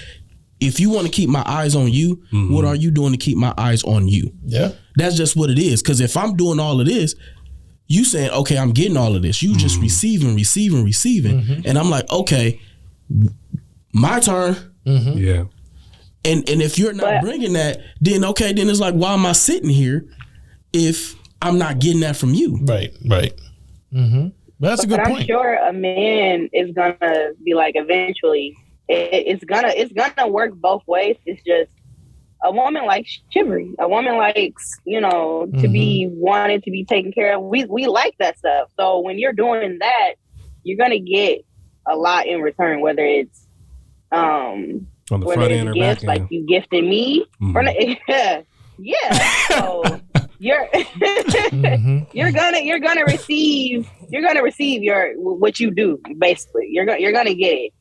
[SPEAKER 2] if you want to keep my eyes on you, what are you doing to keep my eyes on you? Yeah. That's just what it is. Because if I'm doing all of this, you saying, okay, I'm getting all of this. You just receiving. And I'm like, okay, my turn.
[SPEAKER 3] Yeah.
[SPEAKER 2] And if you're not bringing that, then it's like, why am I sitting here if I'm not getting that from you?
[SPEAKER 1] Right. Well, that's a good point.
[SPEAKER 4] I'm sure a man is going to be like, eventually, it's gonna work both ways. It's just a woman likes chivalry. A woman likes, you know, to be wanted, to be taken care of. We like that stuff. So when you're doing that, you're gonna get a lot in return, whether it's
[SPEAKER 3] on the front end or back end.
[SPEAKER 4] Like you gifted me, or not. So you're you're gonna receive your what you do. Basically, you're gonna get it.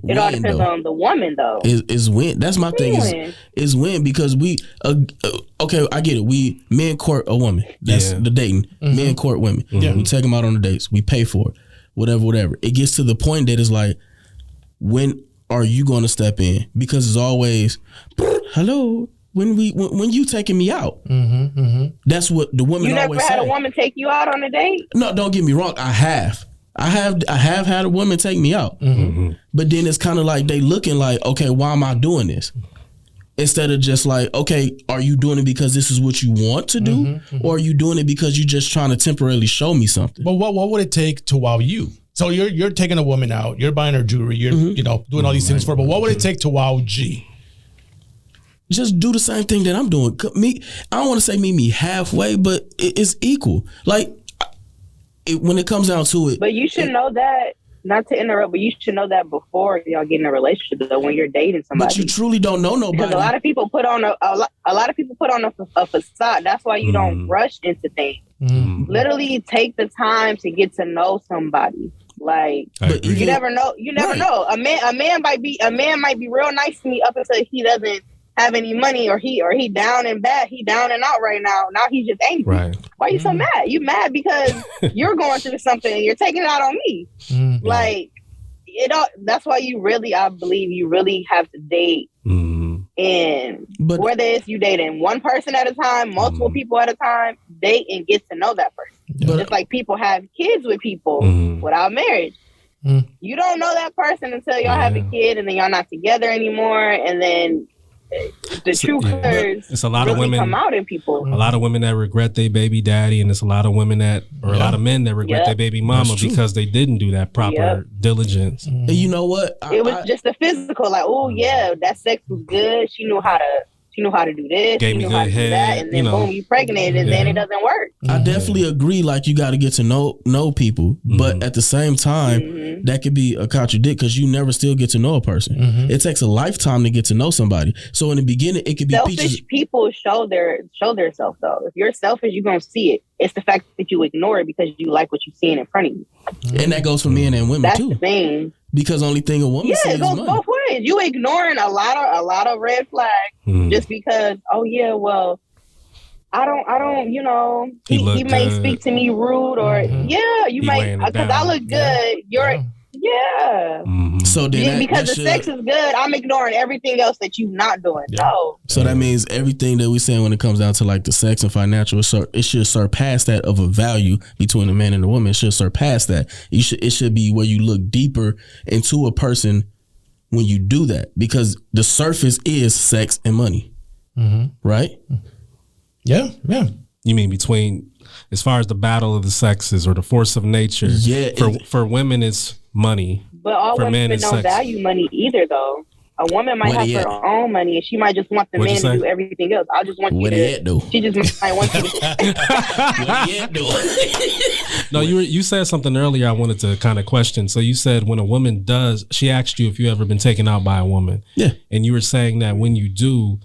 [SPEAKER 4] It all depends on the woman, though.
[SPEAKER 2] Is when that's my thing. Is when because we okay, I get it. We men court a woman. That's the dating. Men court women. We take them out on the dates. We pay for it. Whatever. It gets to the point that it's like, when are you going to step in? Because it's always, hello. When you taking me out, that's what the women always say.
[SPEAKER 4] You never had a woman take you out on a date?
[SPEAKER 2] No, don't get me wrong. I have had a woman take me out, but then it's kind of like they looking like, okay, why am I doing this? Instead of just like, okay, are you doing it because this is what you want to do, or are you doing it because you're just trying to temporarily show me something?
[SPEAKER 1] But what would it take to wow you? So you're taking a woman out, you're buying her jewelry, you're doing all these things for her. But what would it take to wow G?
[SPEAKER 2] Just do the same thing that I'm doing. I don't want to say meet me halfway, but it's equal. Like when it comes down to it.
[SPEAKER 4] But you should know that. Not to interrupt, but you should know that before y'all get in a relationship. Though, when you're dating somebody,
[SPEAKER 2] but you truly don't know nobody.
[SPEAKER 4] Because a lot of people put on a facade. That's why you don't rush into things. Literally, take the time to get to know somebody. Like you never know. You never know. A man might be real nice to me up until he doesn't have any money, or he down and bad. He down and out right now. Now he's just angry. Right. Why are you so mad? You mad because you're going through something and you're taking it out on me. Like that's why I believe you really have to date. And whether it's you dating one person at a time, multiple people at a time, date and get to know that person. Just like people have kids with people without marriage. You don't know that person until y'all have a kid, and then y'all not together anymore, and then the true colors
[SPEAKER 3] it's a lot
[SPEAKER 4] really
[SPEAKER 3] of women
[SPEAKER 4] come out in people.
[SPEAKER 3] A lot of women that regret their baby daddy, and it's a lot of women a lot of men that regret their baby mama because they didn't do that proper diligence.
[SPEAKER 2] And you know what?
[SPEAKER 4] It was just a physical, like, oh yeah, that sex was good. She knew how to do this.
[SPEAKER 3] Gave me good head,
[SPEAKER 4] that, and then boom, you pregnant, and then it doesn't work.
[SPEAKER 2] I definitely agree. Like, you got to get to know people, but at the same time, that could be a contradict because you never still get to know a person. It takes a lifetime to get to know somebody. So in the beginning, it could be
[SPEAKER 4] selfish people show their self though. If you're selfish, you're gonna see it. It's the fact that you ignore it because you like what you're seeing in front of you.
[SPEAKER 2] And that goes for men and women too.
[SPEAKER 4] That's the thing.
[SPEAKER 2] Because only thing a woman says
[SPEAKER 4] it goes
[SPEAKER 2] is
[SPEAKER 4] both ways. You ignoring a lot of red flags just because. Oh yeah, well, I don't. You know, he may speak to me rude, or you might because I look good. You're.
[SPEAKER 2] So then
[SPEAKER 4] because the sex is good, I'm ignoring everything else that you're not doing. No.
[SPEAKER 2] So that means everything that we're saying when it comes down to like the sex and financial, it should surpass that of a value between a man and a woman. It should surpass that. It should be where you look deeper into a person when you do that, because the surface is sex and money, right?
[SPEAKER 1] Yeah.
[SPEAKER 3] You mean between, as far as the battle of the sexes or the force of nature?
[SPEAKER 2] Yeah.
[SPEAKER 3] For women, it's money.
[SPEAKER 4] But all women don't value money either, though. A woman might have her own money, and she might just want the man to do everything else. I just want you to. She just might want you to.
[SPEAKER 3] No, you said something earlier I wanted to kind of question. So you said when a woman does, she asked you if you ever been taken out by a woman.
[SPEAKER 2] Yeah.
[SPEAKER 3] And you were saying that when you do,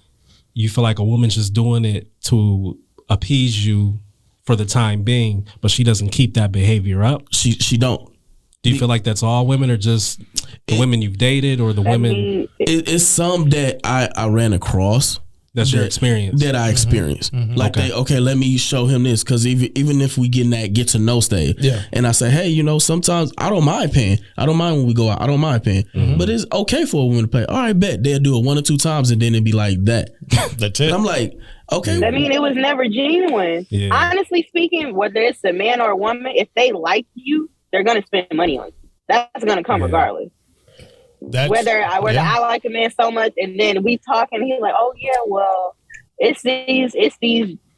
[SPEAKER 3] you feel like a woman's just doing it to appease you for the time being, but she doesn't keep that behavior up.
[SPEAKER 2] She don't.
[SPEAKER 3] Do you feel like that's all women, or just the women you've dated, or the women?
[SPEAKER 2] It's some that I ran across.
[SPEAKER 3] That's your experience.
[SPEAKER 2] That I experienced. Like, let me show him this, because even if we get in that get to know stage, and I say, hey, sometimes I don't mind paying. I don't mind when we go out. I don't mind paying. But it's okay for a woman to pay. All right, bet they'll do it 1 or 2 times, and then it'd be like that.
[SPEAKER 1] That's it.
[SPEAKER 2] And I'm like, okay.
[SPEAKER 4] I mean, it was never genuine. Yeah. Honestly speaking, whether it's a man or a woman, if they like you, they're gonna spend money on you. That's gonna come regardless. Whether I like a man so much, and then we talk, and he's like, "Oh yeah, well, it's these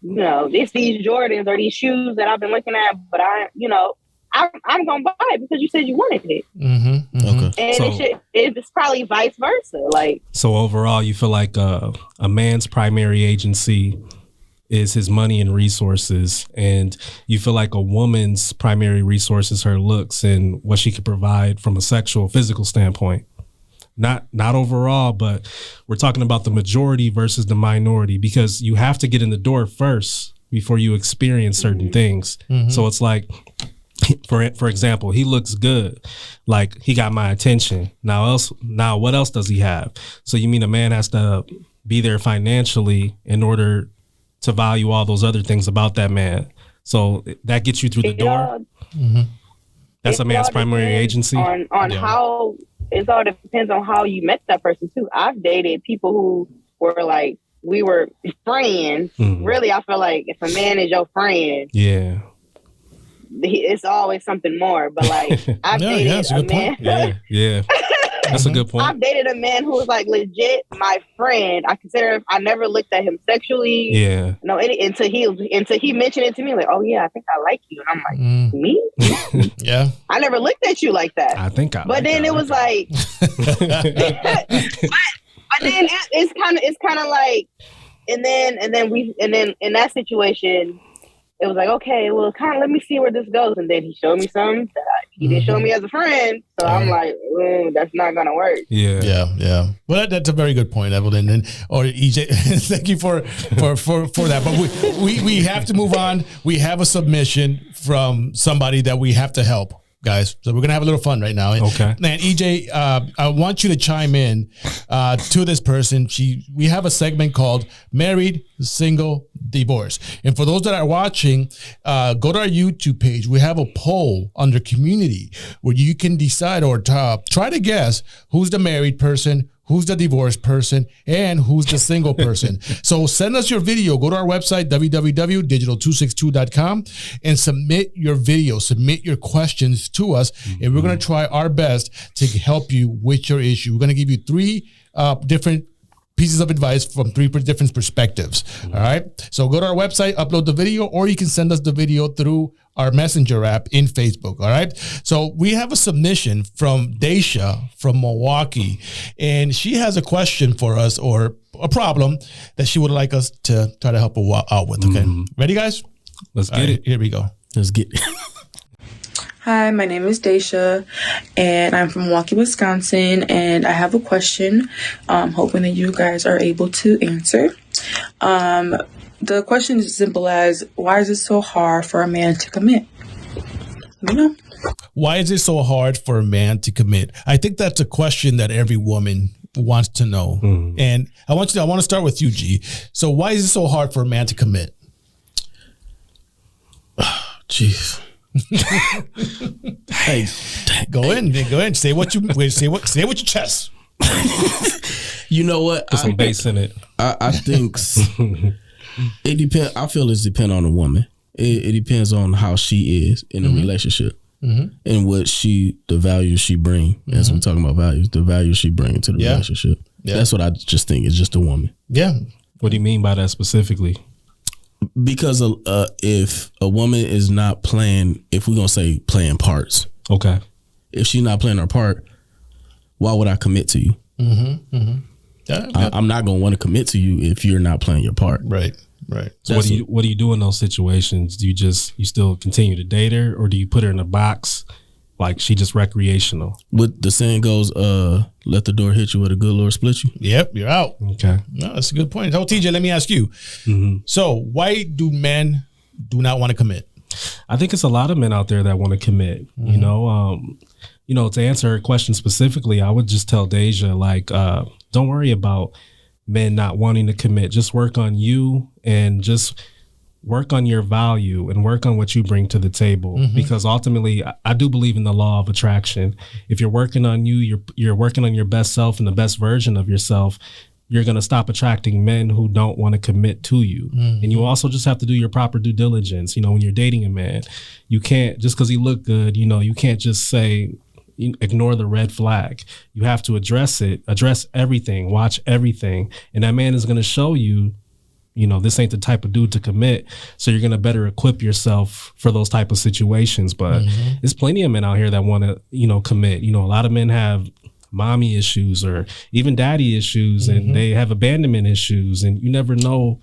[SPEAKER 4] Jordans or these shoes that I've been looking at, but I'm gonna buy it because you said you wanted it." Okay, and it's probably vice versa. Like,
[SPEAKER 3] so overall, you feel like a man's primary agency is his money and resources, and you feel like a woman's primary resource is her looks and what she could provide from a sexual, physical standpoint. Not overall, but we're talking about the majority versus the minority, because you have to get in the door first before you experience certain things. So it's like, for example, he looks good, like he got my attention. Now what else does he have? So you mean a man has to be there financially in order to value all those other things about that man? So that gets you through the door. That's a man's primary agency.
[SPEAKER 4] On how it all depends on how you met that person too. I've dated people who were like, we were friends. Really, I feel like if a man is your friend, it's always something more. But like, I've dated a man.
[SPEAKER 3] That's a good point.
[SPEAKER 4] I've dated a man who was like legit my friend. I never looked at him sexually. No, until he mentioned it to me, like, oh yeah, I think I like you, and I'm like, me? I never looked at you like that.
[SPEAKER 3] I think
[SPEAKER 4] but then it was like, but then it's kind of like, and then in that situation, it was like, okay, well, kind of let me see where this goes. And then he showed me something that he didn't show me as a friend. So I'm like, that's not going to work.
[SPEAKER 1] Yeah. Well, that's a very good point, Evelin. Or EJ, thank you for that. But we have to move on. We have a submission from somebody that we have to help, guys. So we're going to have a little fun right now.
[SPEAKER 3] Okay.
[SPEAKER 1] And EJ, I want you to chime in to this person. We have a segment called Married, Single, Divorce. And for those that are watching, go to our YouTube page. We have a poll under community where you can decide or try to guess who's the married person, who's the divorced person, and who's the single person. So send us your video. Go to our website, www.digital262.com, and submit your video, submit your questions to us, and we're going to try our best to help you with your issue. We're going to give you 3 different pieces of advice from 3 different perspectives. All right. So go to our website, upload the video, or you can send us the video through our messenger app in Facebook. All right. So we have a submission from Deisha from Milwaukee, and she has a question for us or a problem that she would like us to try to help her out with. Okay. Ready, guys?
[SPEAKER 3] Let's get it.
[SPEAKER 1] Here we go.
[SPEAKER 2] Let's get it.
[SPEAKER 5] Hi, my name is Deisha, and I'm from Milwaukee, Wisconsin, and I have a question, hoping that you guys are able to answer. The question is as simple as, why is it so hard for a man to commit? Let me know.
[SPEAKER 1] Why is it so hard for a man to commit? I think that's a question that every woman wants to know. And I want to start with you, G. So why is it so hard for a man to commit?
[SPEAKER 2] Jeez.
[SPEAKER 1] Hey, go in. Say what you say with your chest.
[SPEAKER 2] You know what?
[SPEAKER 3] Put some bass in it.
[SPEAKER 2] I think it depends. I feel it's depend on the woman. It depends on how she is in a relationship and what the value she bring. As we're talking about values, the value she bring into the relationship. That's what I just think is just a woman.
[SPEAKER 1] Yeah.
[SPEAKER 3] What do you mean by that specifically?
[SPEAKER 2] Because if a woman is not playing, if we're going to say playing parts.
[SPEAKER 3] Okay.
[SPEAKER 2] If she's not playing her part, why would I commit to you? I'm not going to want to commit to you if you're not playing your part.
[SPEAKER 1] Right.
[SPEAKER 3] So what do you do in those situations? Do you still continue to date her, or do you put her in a box like she just recreational?
[SPEAKER 2] What the saying goes, let the door hit you where the good Lord split you.
[SPEAKER 1] Yep, you're out.
[SPEAKER 3] Okay.
[SPEAKER 1] No, that's a good point. So TJ, let me ask you. So why do men do not want to commit?
[SPEAKER 3] I think it's a lot of men out there that want to commit. You know, to answer her question specifically, I would just tell Deisha, like, don't worry about men not wanting to commit. Just work on you and just work on your value and work on what you bring to the table. Because ultimately, I do believe in the law of attraction. If you're working on you, you're working on your best self and the best version of yourself, you're going to stop attracting men who don't want to commit to you. And you also just have to do your proper due diligence. You know, when you're dating a man, you can't, just because he look good, you can't just say, ignore the red flag. You have to address it, address everything, watch everything. And that man is going to show you, this ain't the type of dude to commit. So you're going to better equip yourself for those type of situations. But there's plenty of men out here that want to, commit. A lot of men have mommy issues or even daddy issues, and they have abandonment issues. And you never know,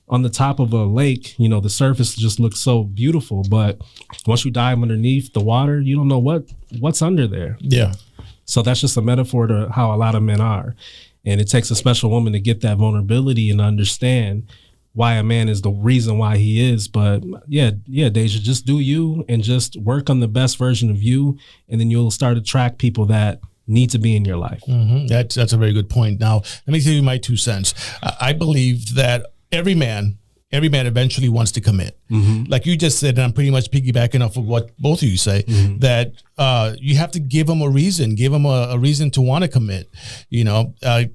[SPEAKER 3] on the top of a lake, the surface just looks so beautiful. But once you dive underneath the water, you don't know what's under there. Yeah. So that's just a metaphor to how a lot of men are. And it takes a special woman to get that vulnerability and understand why a man is the reason why he is. But yeah, Deisha, just do you and just work on the best version of you, and then you'll start to attract people that need to be in your life.
[SPEAKER 1] Mm-hmm. That's a very good point. Now, let me give you my 2 cents. I believe that every man eventually wants to commit. Mm-hmm. Like you just said, and I'm pretty much piggybacking off of what both of you say, mm-hmm. that you have to give them a reason, a reason to want to commit. You know, I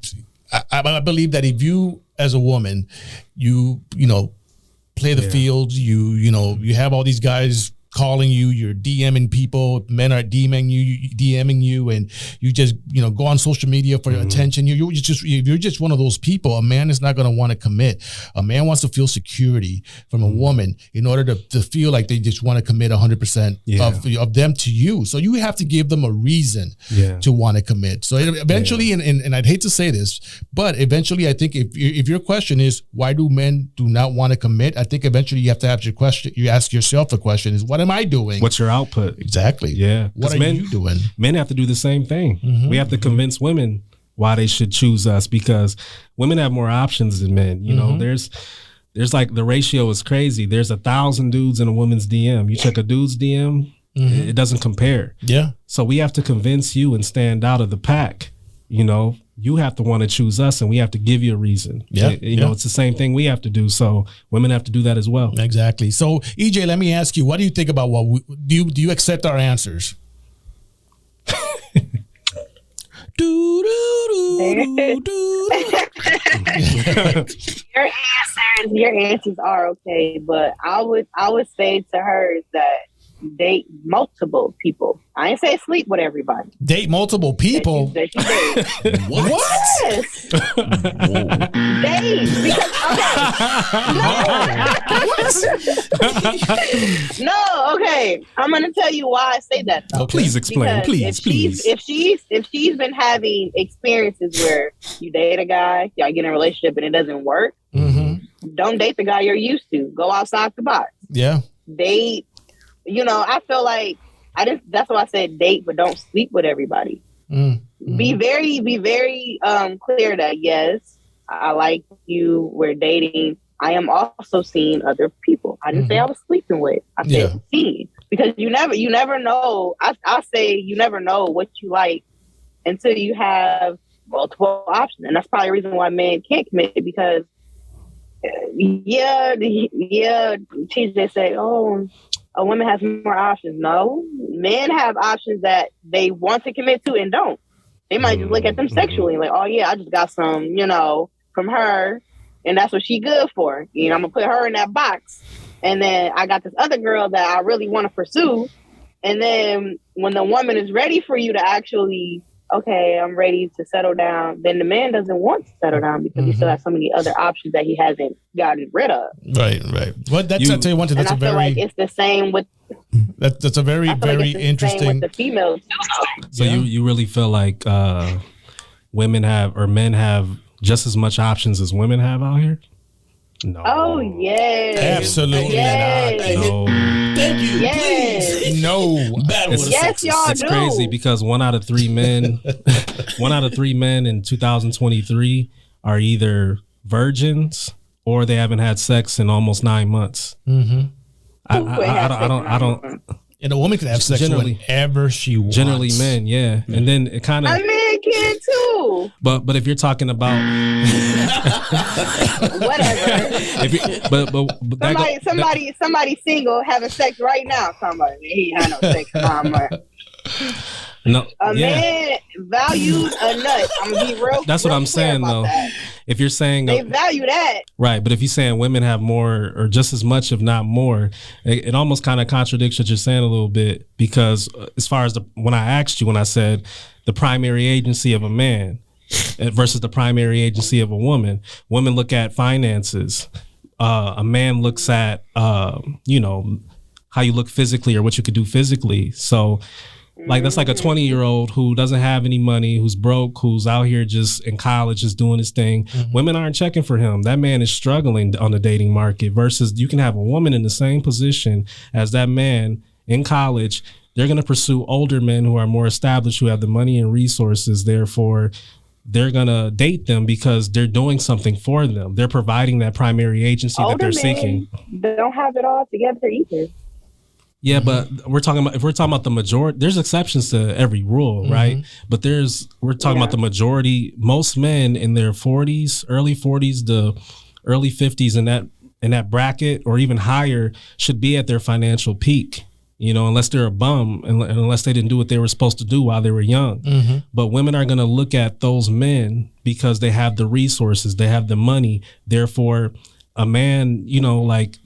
[SPEAKER 1] believe that if you, as a woman, you play the fields, you have all these guys calling you, you're DMing people, men are DMing you, and you just go on social media for your attention. If you're just one of those people, a man is not going to want to commit. A man wants to feel security from a woman in order to feel like they just want to commit 100% of them to you. So you have to give them a reason to want to commit. So eventually, and I'd hate to say this, but eventually I think if your question is why do men do not want to commit, I think eventually you have to have your question. You ask yourself the question is, what am I doing?
[SPEAKER 3] What's your output?
[SPEAKER 1] Exactly.
[SPEAKER 3] Yeah.
[SPEAKER 1] What are you doing?
[SPEAKER 3] Men have to do the same thing. Mm-hmm. We have to convince women why they should choose us, because women have more options than men. You know, there's like the ratio is crazy. There's 1,000 dudes in a woman's DM. You check a dude's DM, it doesn't compare. Yeah. So we have to convince you and stand out of the pack. You know, you have to want to choose us, and we have to give you a reason. Yeah, you know, it's the same thing we have to do. So women have to do that as well.
[SPEAKER 1] Exactly. So EJ, let me ask you, what do you think about do you accept our answers?
[SPEAKER 4] Your answers are okay, but I would say to her that date multiple people. I ain't say sleep with everybody.
[SPEAKER 1] Date multiple people?
[SPEAKER 4] That you date. What? Yes. Date. Because, no, okay. I'm going to tell you why I say that, though.
[SPEAKER 3] Please explain.
[SPEAKER 4] Because
[SPEAKER 3] please.
[SPEAKER 4] If she's been having experiences where you date a guy, y'all get in a relationship and it doesn't work, don't date the guy you're used to. Go outside the box. Yeah. Date. I feel like that's why I said date, but don't sleep with everybody. Be very clear that yes, I like you. We're dating. I am also seeing other people. I didn't say I was sleeping with. I said seeing, because you never know. I say you never know what you like until you have multiple options, and that's probably the reason why men can't commit, because TJ say, oh, a woman has more options. No, men have options that they want to commit to and don't. They might just look at them sexually, like, oh yeah, I just got some, from her, and that's what she good for. I'm gonna put her in that box, and then I got this other girl that I really want to pursue. And then when the woman is ready for you to actually, okay, I'm ready to settle down, then the man doesn't want to settle down because he still has so many other options that he hasn't gotten rid of.
[SPEAKER 1] Right. Well, I'll tell you one thing. That's
[SPEAKER 4] feel like it's the same with.
[SPEAKER 1] That's a very interesting.
[SPEAKER 4] Same with the females.
[SPEAKER 3] So you really feel like men have just as much options as women have out here? No.
[SPEAKER 4] Oh yes.
[SPEAKER 1] Absolutely not.
[SPEAKER 3] No.
[SPEAKER 1] Thank you.
[SPEAKER 4] Yes.
[SPEAKER 1] Please. No.
[SPEAKER 4] Yes, y'all
[SPEAKER 3] It's
[SPEAKER 4] do.
[SPEAKER 3] crazy because 1 out of 3 men, 1 out of 3 men in 2023 are either virgins or they haven't had sex in almost 9 months. I don't.
[SPEAKER 1] And a woman can have sex whenever she wants.
[SPEAKER 3] Generally, men, yeah. And then it kind of.
[SPEAKER 4] A man can too.
[SPEAKER 3] But if you're talking about
[SPEAKER 4] whatever. Somebody single having sex right now. Somebody he had no sex.
[SPEAKER 3] No,
[SPEAKER 4] a man values a nut. I'm gonna be real.
[SPEAKER 3] That's what I'm saying, though.
[SPEAKER 4] That.
[SPEAKER 3] If you're saying
[SPEAKER 4] they value that,
[SPEAKER 3] right? But if you're saying women have more or just as much, if not more, it almost kind of contradicts what you're saying a little bit. Because as far as when I said the primary agency of a man versus the primary agency of a woman, women look at finances. A man looks at how you look physically or what you could do physically. So. Like that's like a 20-year-old who doesn't have any money, who's broke, who's out here just in college, just doing his thing. Women aren't checking for him. That man is struggling on the dating market versus you can have a woman in the same position as that man in college. They're going to pursue older men who are more established, who have the money and resources. Therefore, they're gonna date them because they're doing something for them. They're providing that primary agency that they're seeking.
[SPEAKER 4] They don't have it all together either.
[SPEAKER 3] Yeah, but if we're talking about the majority, there's exceptions to every rule, right? But we're talking about the majority. Most men in their 40s, early 40s, the early 50s, in that bracket or even higher, should be at their financial peak. You know, unless they're a bum and unless they didn't do what they were supposed to do while they were young. But women are going to look at those men because they have the resources, they have the money. Therefore, a man, you know, like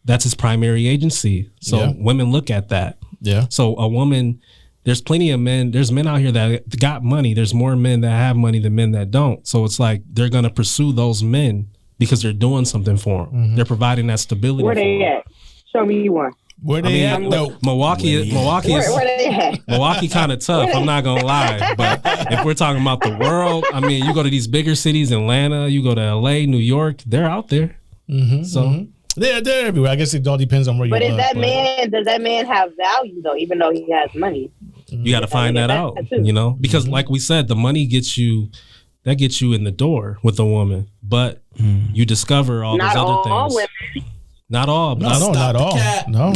[SPEAKER 3] that's his primary agency. So women look at that. Yeah. So a woman, there's plenty of men. There's men out here that got money. There's more men that have money than men that don't. So it's like they're going to pursue those men because they're doing something for them. They're providing that stability.
[SPEAKER 4] Where they at? Show me one.
[SPEAKER 1] Where they at? No.
[SPEAKER 3] Milwaukee is
[SPEAKER 4] where they at?
[SPEAKER 3] Milwaukee kind of tough. I'm not gonna lie, but if we're talking about the world, I mean, you go to these bigger cities, Atlanta, you go to LA, New York, they're out there. So
[SPEAKER 1] they're everywhere. I guess it all depends on where you.
[SPEAKER 4] But does that man have value though? Even though he has money,
[SPEAKER 3] you got to find that out. You know, because like we said, the money gets you in the door with a woman, but you discover all those other things. Women. Not all.
[SPEAKER 1] Not all. No.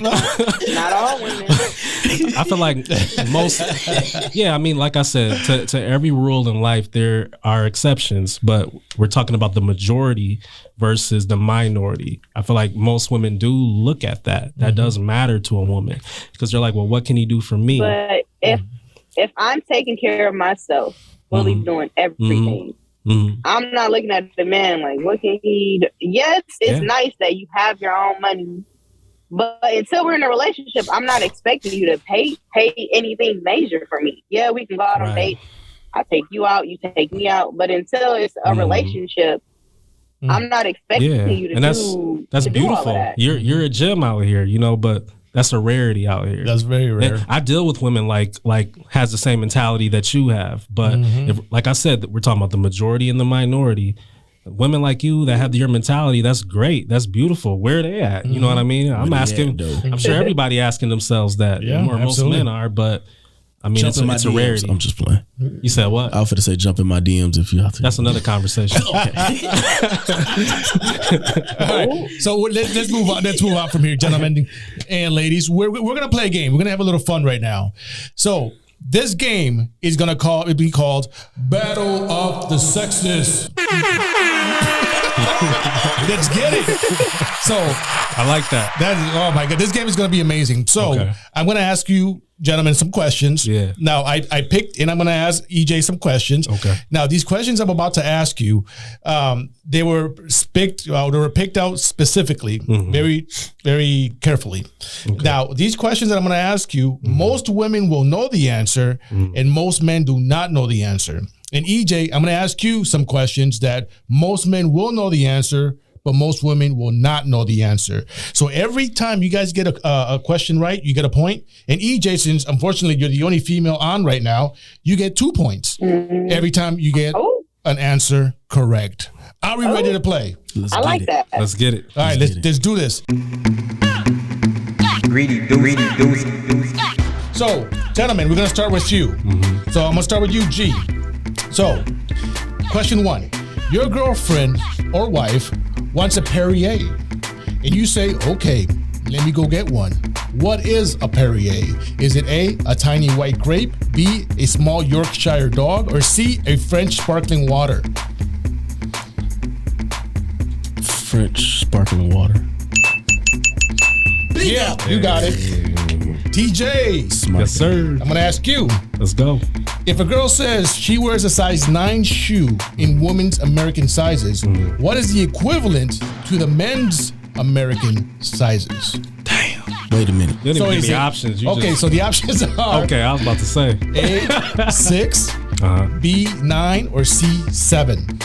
[SPEAKER 4] Not all women.
[SPEAKER 3] I feel like most, yeah, I mean, like I said, to every rule in life, there are exceptions, but we're talking about the majority versus the minority. I feel like most women do look at that. That does matter to a woman because they're like, well, what can he do for me?
[SPEAKER 4] But if I'm taking care of myself, fully doing everything, I'm not looking at the man like, what can he do? Yes, it's nice that you have your own money, but until we're in a relationship, I'm not expecting you to pay anything major for me. Yeah, we can go out on dates. I take you out, you take me out, but until it's a relationship, I'm not expecting you to do.
[SPEAKER 3] That's beautiful.
[SPEAKER 4] Do all of that.
[SPEAKER 3] You're a gem out here, you know, but that's a rarity out here.
[SPEAKER 1] That's very rare.
[SPEAKER 3] And I deal with women like has the same mentality that you have. But if, like I said, we're talking about the majority and the minority. Women like you that have your mentality, that's great. That's beautiful. Where are they at? You know what I mean? I'm asking. I'm sure everybody asking themselves that.
[SPEAKER 1] Yeah,
[SPEAKER 3] or most men are, but I mean, it's a rarity.
[SPEAKER 2] I'm just playing.
[SPEAKER 3] You said what?
[SPEAKER 2] I was going to say jump in my DMs if you have to.
[SPEAKER 3] That's another conversation.
[SPEAKER 1] All right. So let's move on. Let's move on from here, gentlemen and ladies. We're going to play a game. We're going to have a little fun right now. So this game is going to be called Battle of the Sexes. Let's get it. So
[SPEAKER 3] I like that.
[SPEAKER 1] Oh my God, this game is going to be amazing. So I'm going to ask you, gentlemen, some questions. Yeah. Now I picked, and I'm going to ask EJ some questions. Okay. Now these questions I'm about to ask you, they were picked out specifically, very, very carefully. Okay. Now these questions that I'm going to ask you, most women will know the answer, and most men do not know the answer. And EJ, I'm going to ask you some questions that most men will know the answer, but most women will not know the answer. So every time you guys get a question right, you get a point. And EJ, since unfortunately you're the only female on right now, you get 2 points every time you get an answer correct. Are we ready to play?
[SPEAKER 4] I like that.
[SPEAKER 3] Let's get it.
[SPEAKER 1] All right, let's do this.
[SPEAKER 6] Greedy.
[SPEAKER 1] So, gentlemen, we're going to start with you. So I'm going to start with you, G. So, question 1. Your girlfriend or wife wants a Perrier, and you say, okay, let me go get one. What is a Perrier? Is it A, a tiny white grape, B, a small Yorkshire dog, or C, a French sparkling water?
[SPEAKER 2] French sparkling water.
[SPEAKER 1] Yeah, you got it. TJ.
[SPEAKER 3] Yes, sir.
[SPEAKER 1] I'm going to ask you.
[SPEAKER 3] Let's go.
[SPEAKER 1] If a girl says she wears a size 9 shoe in women's American sizes, what is the equivalent to the men's American sizes?
[SPEAKER 2] Damn. Wait a minute.
[SPEAKER 3] You didn't give me options.
[SPEAKER 1] So the options are...
[SPEAKER 3] Okay, I was about to say.
[SPEAKER 1] A, 6, B, 9, or C, 7.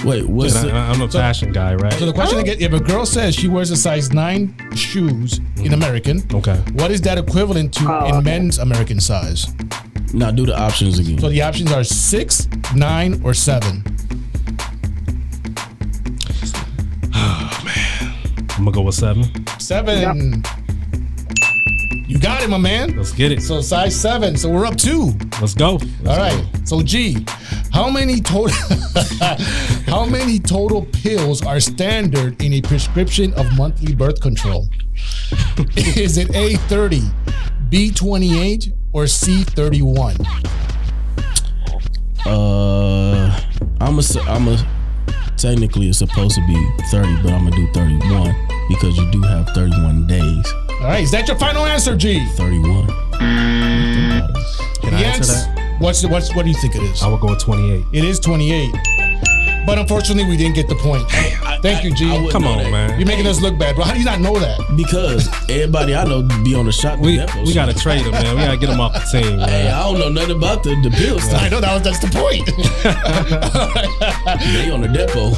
[SPEAKER 2] Wait,
[SPEAKER 3] I'm a fashion guy, right?
[SPEAKER 1] So the question again, if a girl says she wears a size 9 shoes in American, what is that equivalent to in men's American size?
[SPEAKER 2] Now do the options again.
[SPEAKER 1] So the options are 6, 9, or 7.
[SPEAKER 3] Oh, man. I'm going to go with 7.
[SPEAKER 1] 7. Yep. You got it, my man.
[SPEAKER 3] Let's get it.
[SPEAKER 1] So size 7. So we're up 2.
[SPEAKER 3] Let's go.
[SPEAKER 1] All right. So G, how many total pills are standard in a prescription of monthly birth control? Is it A 30, B 28, or C 31?
[SPEAKER 2] Technically it's supposed to be 30, but I'm gonna do 31 because you do have 31 days.
[SPEAKER 1] All right, is that your final answer, G?
[SPEAKER 2] 31.
[SPEAKER 3] Can I answer that?
[SPEAKER 1] What do you think it is?
[SPEAKER 3] I would go with 28.
[SPEAKER 1] It is 28. But unfortunately, we didn't get the point. Thank you, G.
[SPEAKER 3] Come on, man.
[SPEAKER 1] You're making us look bad, bro. How do you not know that?
[SPEAKER 2] Because everybody I know be on the shot.
[SPEAKER 3] We gotta trade him, man. We gotta get him off the team, man.
[SPEAKER 2] Hey, I don't know nothing about the pills.
[SPEAKER 1] I know that's the point.
[SPEAKER 2] They on the depot.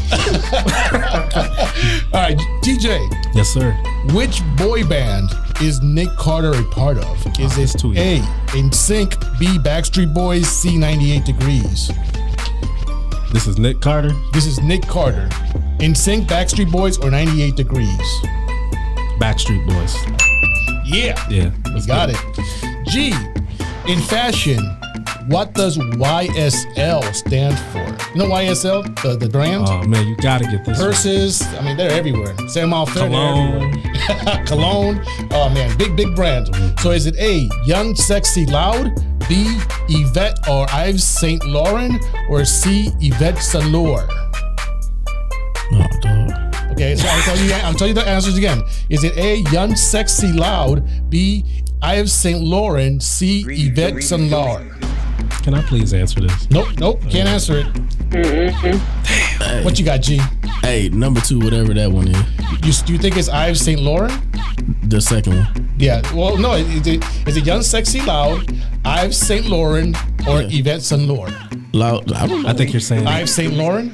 [SPEAKER 1] All right, TJ.
[SPEAKER 3] Yes, sir.
[SPEAKER 1] Which boy band is Nick Carter a part of? Is it A, NSYNC, B, Backstreet Boys, C, 98 Degrees?
[SPEAKER 3] This is Nick Carter.
[SPEAKER 1] This is Nick Carter. NSYNC, Backstreet Boys, or 98 Degrees?
[SPEAKER 3] Backstreet Boys.
[SPEAKER 1] Yeah.
[SPEAKER 3] Yeah.
[SPEAKER 1] We got it. G, in fashion, what does YSL stand for? You know YSL, the brand?
[SPEAKER 3] Oh, man, you got to get this.
[SPEAKER 1] Purses, I mean, they're everywhere. Saint Laurent,
[SPEAKER 3] Cologne.
[SPEAKER 1] Cologne. Oh, man, big brands. So is it A, Young, Sexy, Loud, B, Yvette or Yves Saint Laurent, or C, Yvette Salor?
[SPEAKER 2] Oh, dog.
[SPEAKER 1] Okay, so I'm telling you the answers again. Is it A, Young, Sexy, Loud, B, Yves Saint Laurent, C, Yvette Saint Laurent?
[SPEAKER 3] Can I please answer this?
[SPEAKER 1] Nope, can't answer it.
[SPEAKER 2] Hey.
[SPEAKER 1] What you got, G?
[SPEAKER 2] Hey, number 2, whatever that one is.
[SPEAKER 1] You think it's Yves Saint Laurent?
[SPEAKER 2] The second one.
[SPEAKER 1] Yeah. Well, no. Is it Young, Sexy, Loud, Yves Saint Laurent, or Yvette Saint Laurent?
[SPEAKER 2] Loud. I don't know.
[SPEAKER 3] I think you're saying
[SPEAKER 1] Yves Saint Laurent.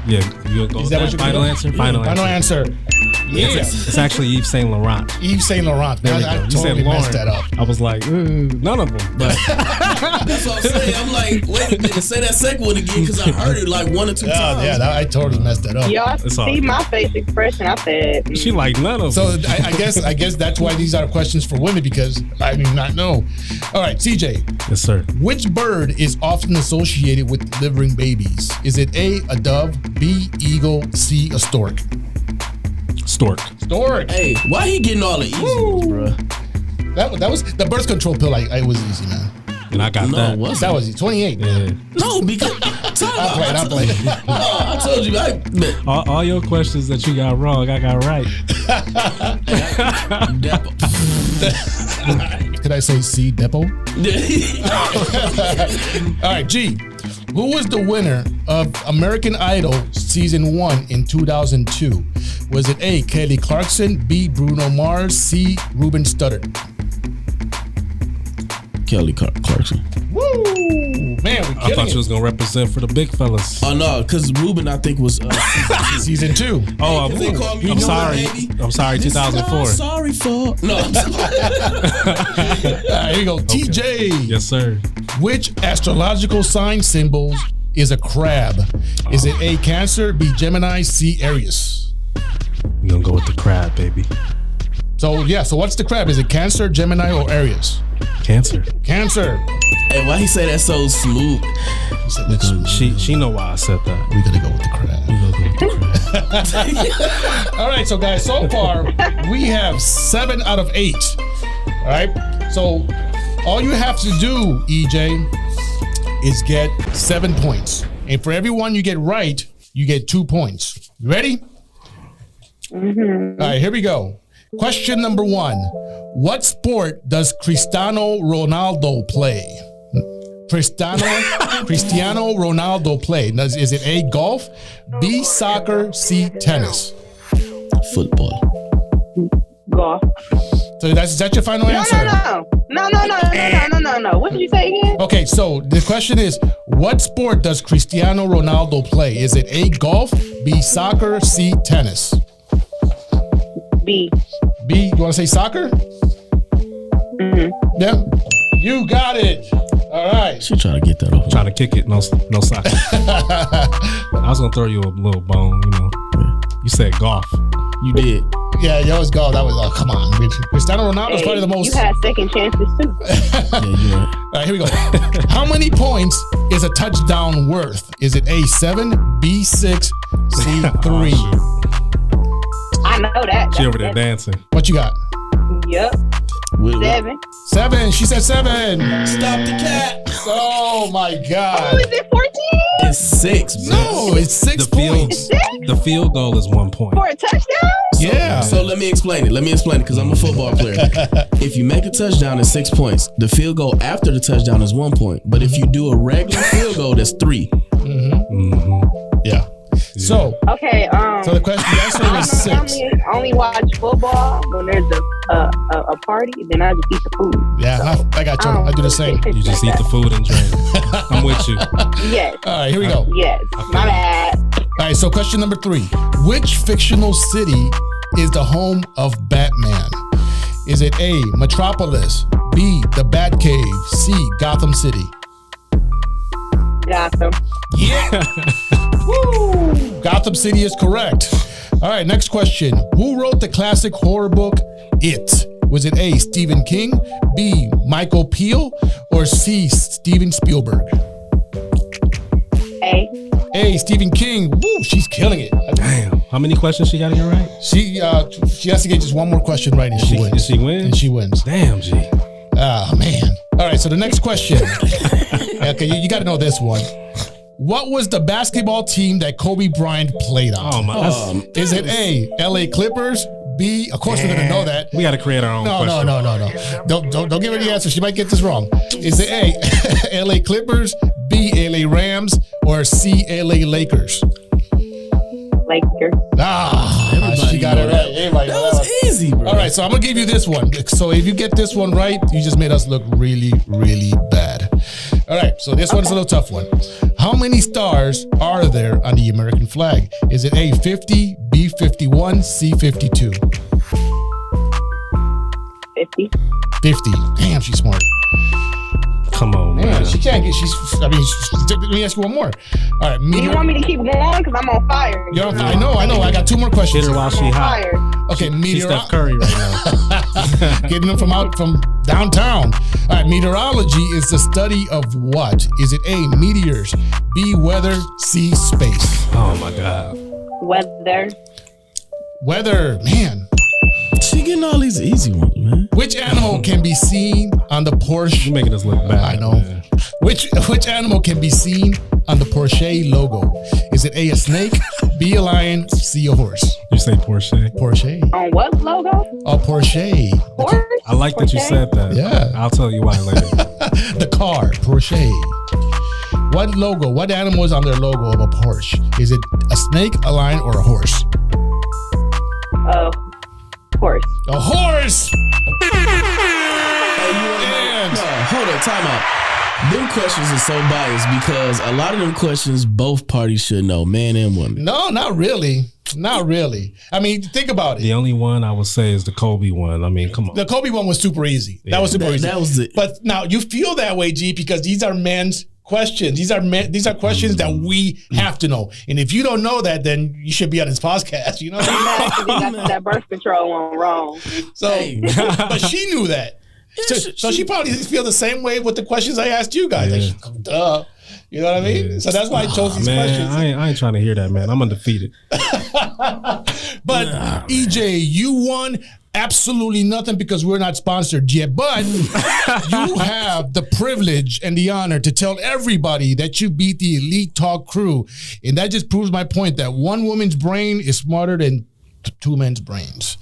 [SPEAKER 3] Yeah, you go.
[SPEAKER 1] Is that what you're
[SPEAKER 3] final answer? Final
[SPEAKER 1] answer. Yes.
[SPEAKER 3] It's actually Yves Saint Laurent.
[SPEAKER 1] Yves Saint Laurent.
[SPEAKER 3] There we go.
[SPEAKER 1] I
[SPEAKER 3] You said
[SPEAKER 1] totally messed
[SPEAKER 3] Lauren.
[SPEAKER 1] that up.
[SPEAKER 3] I was like, none of them. But
[SPEAKER 2] That's what I'm saying. I'm like, wait a minute, say that second one again because I heard it like 1 or 2 times.
[SPEAKER 1] Yeah, I totally messed that up.
[SPEAKER 4] Y'all
[SPEAKER 3] It's all
[SPEAKER 4] see
[SPEAKER 3] good.
[SPEAKER 4] my face expression. I said,
[SPEAKER 3] she like none of
[SPEAKER 1] So
[SPEAKER 3] them.
[SPEAKER 1] I guess that's why these are questions for women, because I do not know. All right, CJ.
[SPEAKER 3] Yes, sir.
[SPEAKER 1] Which bird is often associated with delivering babies? Is it A, a dove, B, eagle, C, a stork?
[SPEAKER 3] Stork.
[SPEAKER 1] Stork.
[SPEAKER 2] Hey, why he getting all the easy ones, bro?
[SPEAKER 1] That was the birth control pill. It was easy, man.
[SPEAKER 3] And I got that.
[SPEAKER 2] What's
[SPEAKER 1] That was easy. 28.
[SPEAKER 3] Yeah.
[SPEAKER 2] No, because
[SPEAKER 1] I'm playing.
[SPEAKER 2] I told you.
[SPEAKER 3] All your questions that you got wrong, I got right.
[SPEAKER 1] Could I say C, Depot? All right, G. Who was the winner of American Idol Season 1 in 2002? Was it A, Kelly Clarkson, B, Bruno Mars, C, Ruben Studdard?
[SPEAKER 2] Kelly Clarkson.
[SPEAKER 1] Woo! Man, we're
[SPEAKER 3] I
[SPEAKER 1] killing
[SPEAKER 3] thought you
[SPEAKER 1] it.
[SPEAKER 3] was gonna represent for the big fellas.
[SPEAKER 2] Oh no, because Ruben I think was
[SPEAKER 1] Season 2.
[SPEAKER 3] Oh,
[SPEAKER 2] they call me
[SPEAKER 3] I'm
[SPEAKER 2] Noah,
[SPEAKER 3] sorry.
[SPEAKER 2] baby.
[SPEAKER 3] I'm sorry, 2004.
[SPEAKER 2] Sorry for no. I'm sorry.
[SPEAKER 1] All right, here you go. TJ.
[SPEAKER 3] Yes, sir.
[SPEAKER 1] Which astrological sign symbols is a crab? Is it A, Cancer, B, Gemini, C, Aries?
[SPEAKER 3] We're gonna go with the crab, baby.
[SPEAKER 1] So what's the crab? Is it Cancer, Gemini, or Aries?
[SPEAKER 3] Cancer.
[SPEAKER 1] Cancer.
[SPEAKER 2] Hey, why he say that so smooth?
[SPEAKER 1] He said that's
[SPEAKER 3] She know why I said that.
[SPEAKER 1] we're gonna go with the crab. All right, so guys, so far we have 7 out of 8. All right, so all you have to do, EJ, is get 7 points, and for every one you get right, you get 2 points. You ready?
[SPEAKER 4] mm-hmm.
[SPEAKER 1] All right, here we go. Question number 1. What sport does Cristiano Ronaldo play? Cristiano Ronaldo play. Is it A, golf, B, soccer, C, tennis?
[SPEAKER 2] Football.
[SPEAKER 4] Golf.
[SPEAKER 1] So is that your final answer?
[SPEAKER 4] No. What did you say again?
[SPEAKER 1] Okay, so the question is, what sport does Cristiano Ronaldo play? Is it A, golf, B, soccer, C, tennis?
[SPEAKER 4] B.
[SPEAKER 1] B, you want to say soccer?
[SPEAKER 4] Mm-hmm.
[SPEAKER 1] Yeah. You got it. All right.
[SPEAKER 2] She try to get that off.
[SPEAKER 3] Trying to kick it, no soccer. I was gonna throw you a little bone, you know. You said golf.
[SPEAKER 2] You did.
[SPEAKER 1] Yeah, yours go. That was, oh, come on. Cristiano Ronaldo's probably the most.
[SPEAKER 4] You had second chances too.
[SPEAKER 2] Yeah, you're right.
[SPEAKER 1] All right, here we go. How many points is a touchdown worth? Is it A, 7, B, 6, C, 3?
[SPEAKER 4] I know that.
[SPEAKER 3] She over there dancing.
[SPEAKER 1] What you got?
[SPEAKER 4] Yep. 7.
[SPEAKER 1] 7. She said 7.
[SPEAKER 2] Stop the cat.
[SPEAKER 1] Oh, my
[SPEAKER 4] Oh,
[SPEAKER 1] God.
[SPEAKER 4] is it 14?
[SPEAKER 2] It's 6, man.
[SPEAKER 1] No, it's 6 points.
[SPEAKER 3] The field goal is 1 point.
[SPEAKER 4] For a touchdown?
[SPEAKER 1] Yeah.
[SPEAKER 2] So let me explain it. Because I'm a football player. If you make a touchdown, it's 6 points. The field goal after the touchdown is 1 point. But if you do a regular field goal, that's 3.
[SPEAKER 1] Yeah. So,
[SPEAKER 4] Okay.
[SPEAKER 1] so the question, the answer is 6.
[SPEAKER 4] I only watch football when there's a party, then I just eat the food.
[SPEAKER 1] Yeah, I got you. I do the same.
[SPEAKER 3] You just eat the food and drink. I'm with you.
[SPEAKER 4] Yes.
[SPEAKER 1] All right, here we go.
[SPEAKER 4] Yes. My bad.
[SPEAKER 1] All right, so question number 3. Which fictional city is the home of Batman? Is it A, Metropolis, B, the Batcave, C, Gotham City?
[SPEAKER 4] Gotham.
[SPEAKER 1] Yeah. Woo! Gotham City is correct. All right, next question. Who wrote the classic horror book, It? Was it A, Stephen King, B, Michael Peele, or C, Steven Spielberg? A, Stephen King. Woo, she's killing it.
[SPEAKER 3] Damn. How many questions she got to get right?
[SPEAKER 1] She has to get just one more question right and she wins.
[SPEAKER 3] Did she win?
[SPEAKER 1] And she wins.
[SPEAKER 3] Damn, G.
[SPEAKER 1] Oh, man. All right, so the next question. Okay, you got to know this one. What was the basketball team that Kobe Bryant played on?
[SPEAKER 3] Oh, my.
[SPEAKER 1] Is it A, LA Clippers, B, of course we're going to know that.
[SPEAKER 3] We got to create our own question.
[SPEAKER 1] No. Don't give her the answer. She might get this wrong. Is it A, LA Clippers, B, LA Rams, or C, LA Lakers?
[SPEAKER 4] Lakers.
[SPEAKER 1] She got it right. Everybody
[SPEAKER 2] That was easy, bro.
[SPEAKER 1] All right, so I'm going to give you this one. So if you get this one right, you just made us look really, really bad. All right, so this one's a little tough one. How many stars are there on the American flag? Is it A, 50, B, 51, C, 52?
[SPEAKER 4] 50.
[SPEAKER 1] 50. Damn, she's smart.
[SPEAKER 3] Come on, man.
[SPEAKER 1] She can't get, let me ask you one more. All right,
[SPEAKER 4] Do you want me to keep going? Because I'm on fire.
[SPEAKER 1] I know. I got 2 more questions.
[SPEAKER 3] Hit her while she hot.
[SPEAKER 1] Okay,
[SPEAKER 3] She's Steph Curry right now.
[SPEAKER 1] Getting them from downtown. All right, meteorology is the study of what? Is it A, meteors, B, weather, C, space?
[SPEAKER 3] Oh, my God.
[SPEAKER 1] Weather, man.
[SPEAKER 2] She getting all these easy ones, man.
[SPEAKER 1] Which animal can be seen on the Porsche?
[SPEAKER 3] You're making us look bad.
[SPEAKER 1] I know.
[SPEAKER 3] Man.
[SPEAKER 1] Which animal can be seen on the Porsche logo? Is it A, a snake, B, a lion, C, a horse?
[SPEAKER 3] You say Porsche?
[SPEAKER 1] Porsche.
[SPEAKER 4] On what logo?
[SPEAKER 1] A Porsche.
[SPEAKER 4] Horse?
[SPEAKER 3] I like that you said that.
[SPEAKER 1] Yeah.
[SPEAKER 3] I'll tell you why later.
[SPEAKER 1] The car, Porsche. What animal is on their logo of a Porsche? Is it a snake, a lion, or a horse?
[SPEAKER 4] Horse.
[SPEAKER 1] A horse!
[SPEAKER 2] Hold on, time out. Them questions are so biased because a lot of them questions both parties should know, man and woman.
[SPEAKER 1] No, not really. Not really. I mean, think about it.
[SPEAKER 3] The only one I would say is the Kobe one. I mean, come on.
[SPEAKER 1] The Kobe one was super easy.
[SPEAKER 3] Yeah.
[SPEAKER 1] That was super easy.
[SPEAKER 2] That was it.
[SPEAKER 1] But now you feel that way, G, because these are men's questions. These are questions that we have to know. And if you don't know that, then you should be on this podcast. You know what I mean?
[SPEAKER 4] You got that birth control one wrong.
[SPEAKER 1] So, but she knew that. So she probably feel the same way with the questions I asked you guys.
[SPEAKER 3] Yeah.
[SPEAKER 1] Like, duh. You know what I mean? Yeah. So that's why I chose these questions.
[SPEAKER 3] I ain't trying to hear that, man. I'm undefeated.
[SPEAKER 1] But EJ, you won absolutely nothing because we're not sponsored yet. But you have the privilege and the honor to tell everybody that you beat the Elite Talk crew. And that just proves my point that one woman's brain is smarter than 2 men's brains.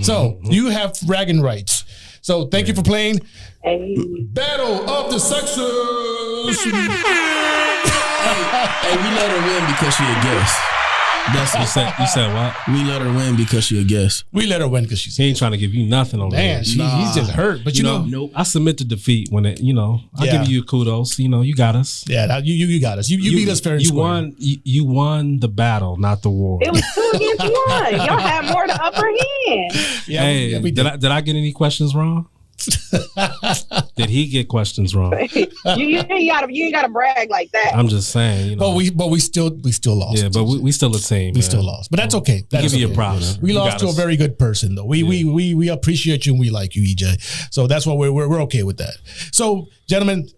[SPEAKER 1] So you have bragging rights. So thank you for playing Battle of the Sexes.
[SPEAKER 2] Hey, we let her win because she a guest.
[SPEAKER 3] That's what you said what?
[SPEAKER 2] We let her win because she a guest.
[SPEAKER 1] We let her win because she's.
[SPEAKER 3] He ain't trying to give you nothing on
[SPEAKER 1] Man,
[SPEAKER 3] that.
[SPEAKER 1] he's just hurt. But you know,
[SPEAKER 3] nope. I submit to defeat when it. I'll give you kudos. You got us.
[SPEAKER 1] Yeah, you got us. You beat us fair and square.
[SPEAKER 3] You won the battle, not the war.
[SPEAKER 4] It was 2 against 1. Y'all had more the upper hand.
[SPEAKER 1] Yeah,
[SPEAKER 3] hey,
[SPEAKER 1] we did.
[SPEAKER 3] Did I get any questions wrong? Did he get questions wrong?
[SPEAKER 4] you ain't gotta brag like that.
[SPEAKER 3] I'm just saying, you know.
[SPEAKER 1] But we still lost.
[SPEAKER 3] Yeah, but we still a team.
[SPEAKER 1] We still lost, but that's okay. That's
[SPEAKER 3] give you
[SPEAKER 1] okay.
[SPEAKER 3] a props.
[SPEAKER 1] We lost to a very good person, though. We appreciate you and we like you, EJ. So that's why we're okay with that. So, gentlemen,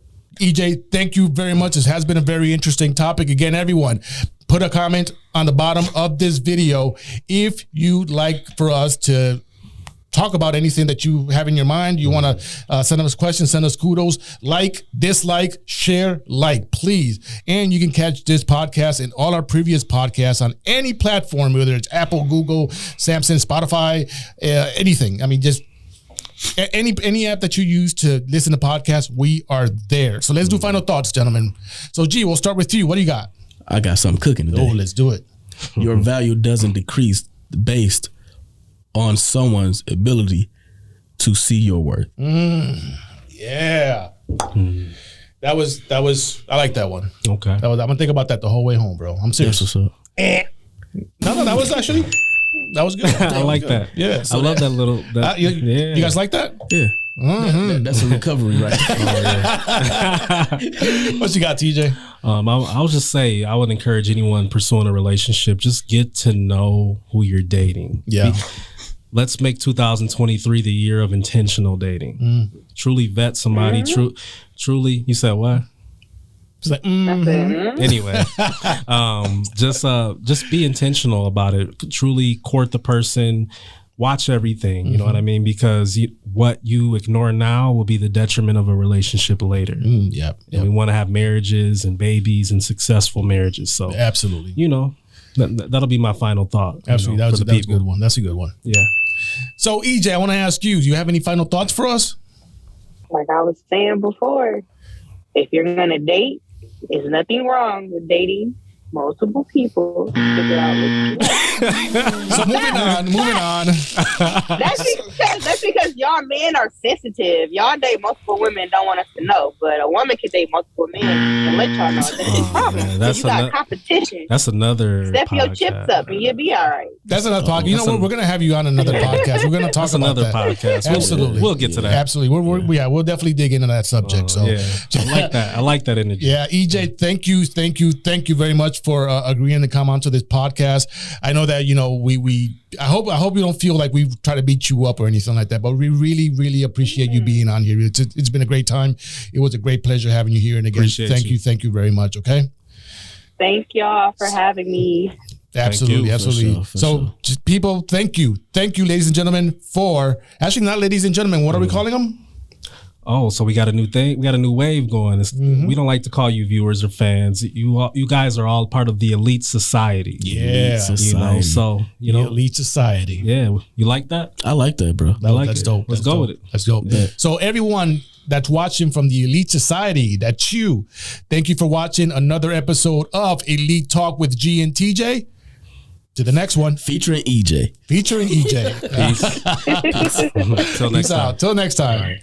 [SPEAKER 1] EJ, thank you very much. This has been a very interesting topic. Again, everyone, put a comment on the bottom of this video if you'd like for us to talk about anything that you have in your mind. You want to send us questions, send us kudos, like, dislike, share, like, please. And you can catch this podcast and all our previous podcasts on any platform, whether it's Apple, Google, Samsung, Spotify, anything. I mean, just any app that you use to listen to podcasts, we are there. So let's do final thoughts, gentlemen. So, G, we'll start with you. What do you got?
[SPEAKER 2] I got something cooking today.
[SPEAKER 1] Oh, let's do it.
[SPEAKER 2] Your value doesn't decrease based on someone's ability to see your worth.
[SPEAKER 1] Yeah. That was. I like that one.
[SPEAKER 3] Okay.
[SPEAKER 1] I'm gonna think about that the whole way home, bro. I'm serious.
[SPEAKER 2] That's what's up.
[SPEAKER 1] No, that was actually. That was good.
[SPEAKER 3] I like that.
[SPEAKER 1] Yeah.
[SPEAKER 3] I love that little.
[SPEAKER 1] You guys like that?
[SPEAKER 2] Yeah. That's a recovery, right?
[SPEAKER 1] What you got, TJ?
[SPEAKER 3] I'll just say I would encourage anyone pursuing a relationship, just get to know who you're dating.
[SPEAKER 1] Yeah.
[SPEAKER 3] Let's make 2023 the year of intentional dating. Truly vet somebody. Truly. You said what?
[SPEAKER 1] It's like,
[SPEAKER 3] Anyway, just be intentional about it. Truly court the person. Watch everything. You know what I mean? Because what you ignore now will be the detriment of a relationship later.
[SPEAKER 1] Yep.
[SPEAKER 3] And we want to have marriages and babies and successful marriages. So
[SPEAKER 1] absolutely.
[SPEAKER 3] You know, that'll be my final thought.
[SPEAKER 1] Absolutely.
[SPEAKER 3] You know,
[SPEAKER 1] That's a good one. That's a good one.
[SPEAKER 3] Yeah.
[SPEAKER 1] So, EJ, I want to ask you, do you have any final thoughts for us?
[SPEAKER 4] Like I was saying before, if you're going to date, there's nothing wrong with dating multiple people. Figure out what you like.
[SPEAKER 1] So moving on.
[SPEAKER 4] That's because y'all men are sensitive. Y'all date multiple women and don't want us to know. But a woman can date multiple men and let y'all know that it's a problem.
[SPEAKER 3] That's
[SPEAKER 4] you got competition.
[SPEAKER 3] That's another
[SPEAKER 4] Step
[SPEAKER 3] podcast.
[SPEAKER 4] your chips up and you'll be all right.
[SPEAKER 1] That's another podcast. You know what? We're going to have you on another podcast. We're going to talk
[SPEAKER 3] That's
[SPEAKER 1] about
[SPEAKER 3] another
[SPEAKER 1] that.
[SPEAKER 3] podcast.
[SPEAKER 1] Absolutely.
[SPEAKER 3] We'll get to that.
[SPEAKER 1] Absolutely. We'll definitely dig into that subject. So
[SPEAKER 3] yeah. I like that. I like that energy.
[SPEAKER 1] Yeah, EJ, thank you very much for agreeing to come onto this podcast. I know that, you know, I hope you don't feel like we try to beat you up or anything like that, but we really, really appreciate you being on here. It's been a great time. It was a great pleasure having you here. And again, thank you very much. Okay.
[SPEAKER 4] Thank y'all for having me.
[SPEAKER 1] Absolutely.
[SPEAKER 2] For sure.
[SPEAKER 1] Just people, thank you, ladies and gentlemen, actually not ladies and gentlemen. What are we calling them?
[SPEAKER 3] Oh, so we got a new thing. We got a new wave going. We don't like to call you viewers or fans. You guys are all part of the elite society.
[SPEAKER 1] Yeah,
[SPEAKER 3] you know,
[SPEAKER 1] elite society.
[SPEAKER 3] Yeah, you like that?
[SPEAKER 2] I like that, bro.
[SPEAKER 1] That's dope.
[SPEAKER 3] Let's go with it.
[SPEAKER 1] Let's go. Yeah. So everyone that's watching from the Elite Society, that's you. Thank you for watching another episode of Elite Talk with G and TJ. To the next one.
[SPEAKER 2] Featuring EJ.
[SPEAKER 3] Peace. Till next time.
[SPEAKER 1] Till next time.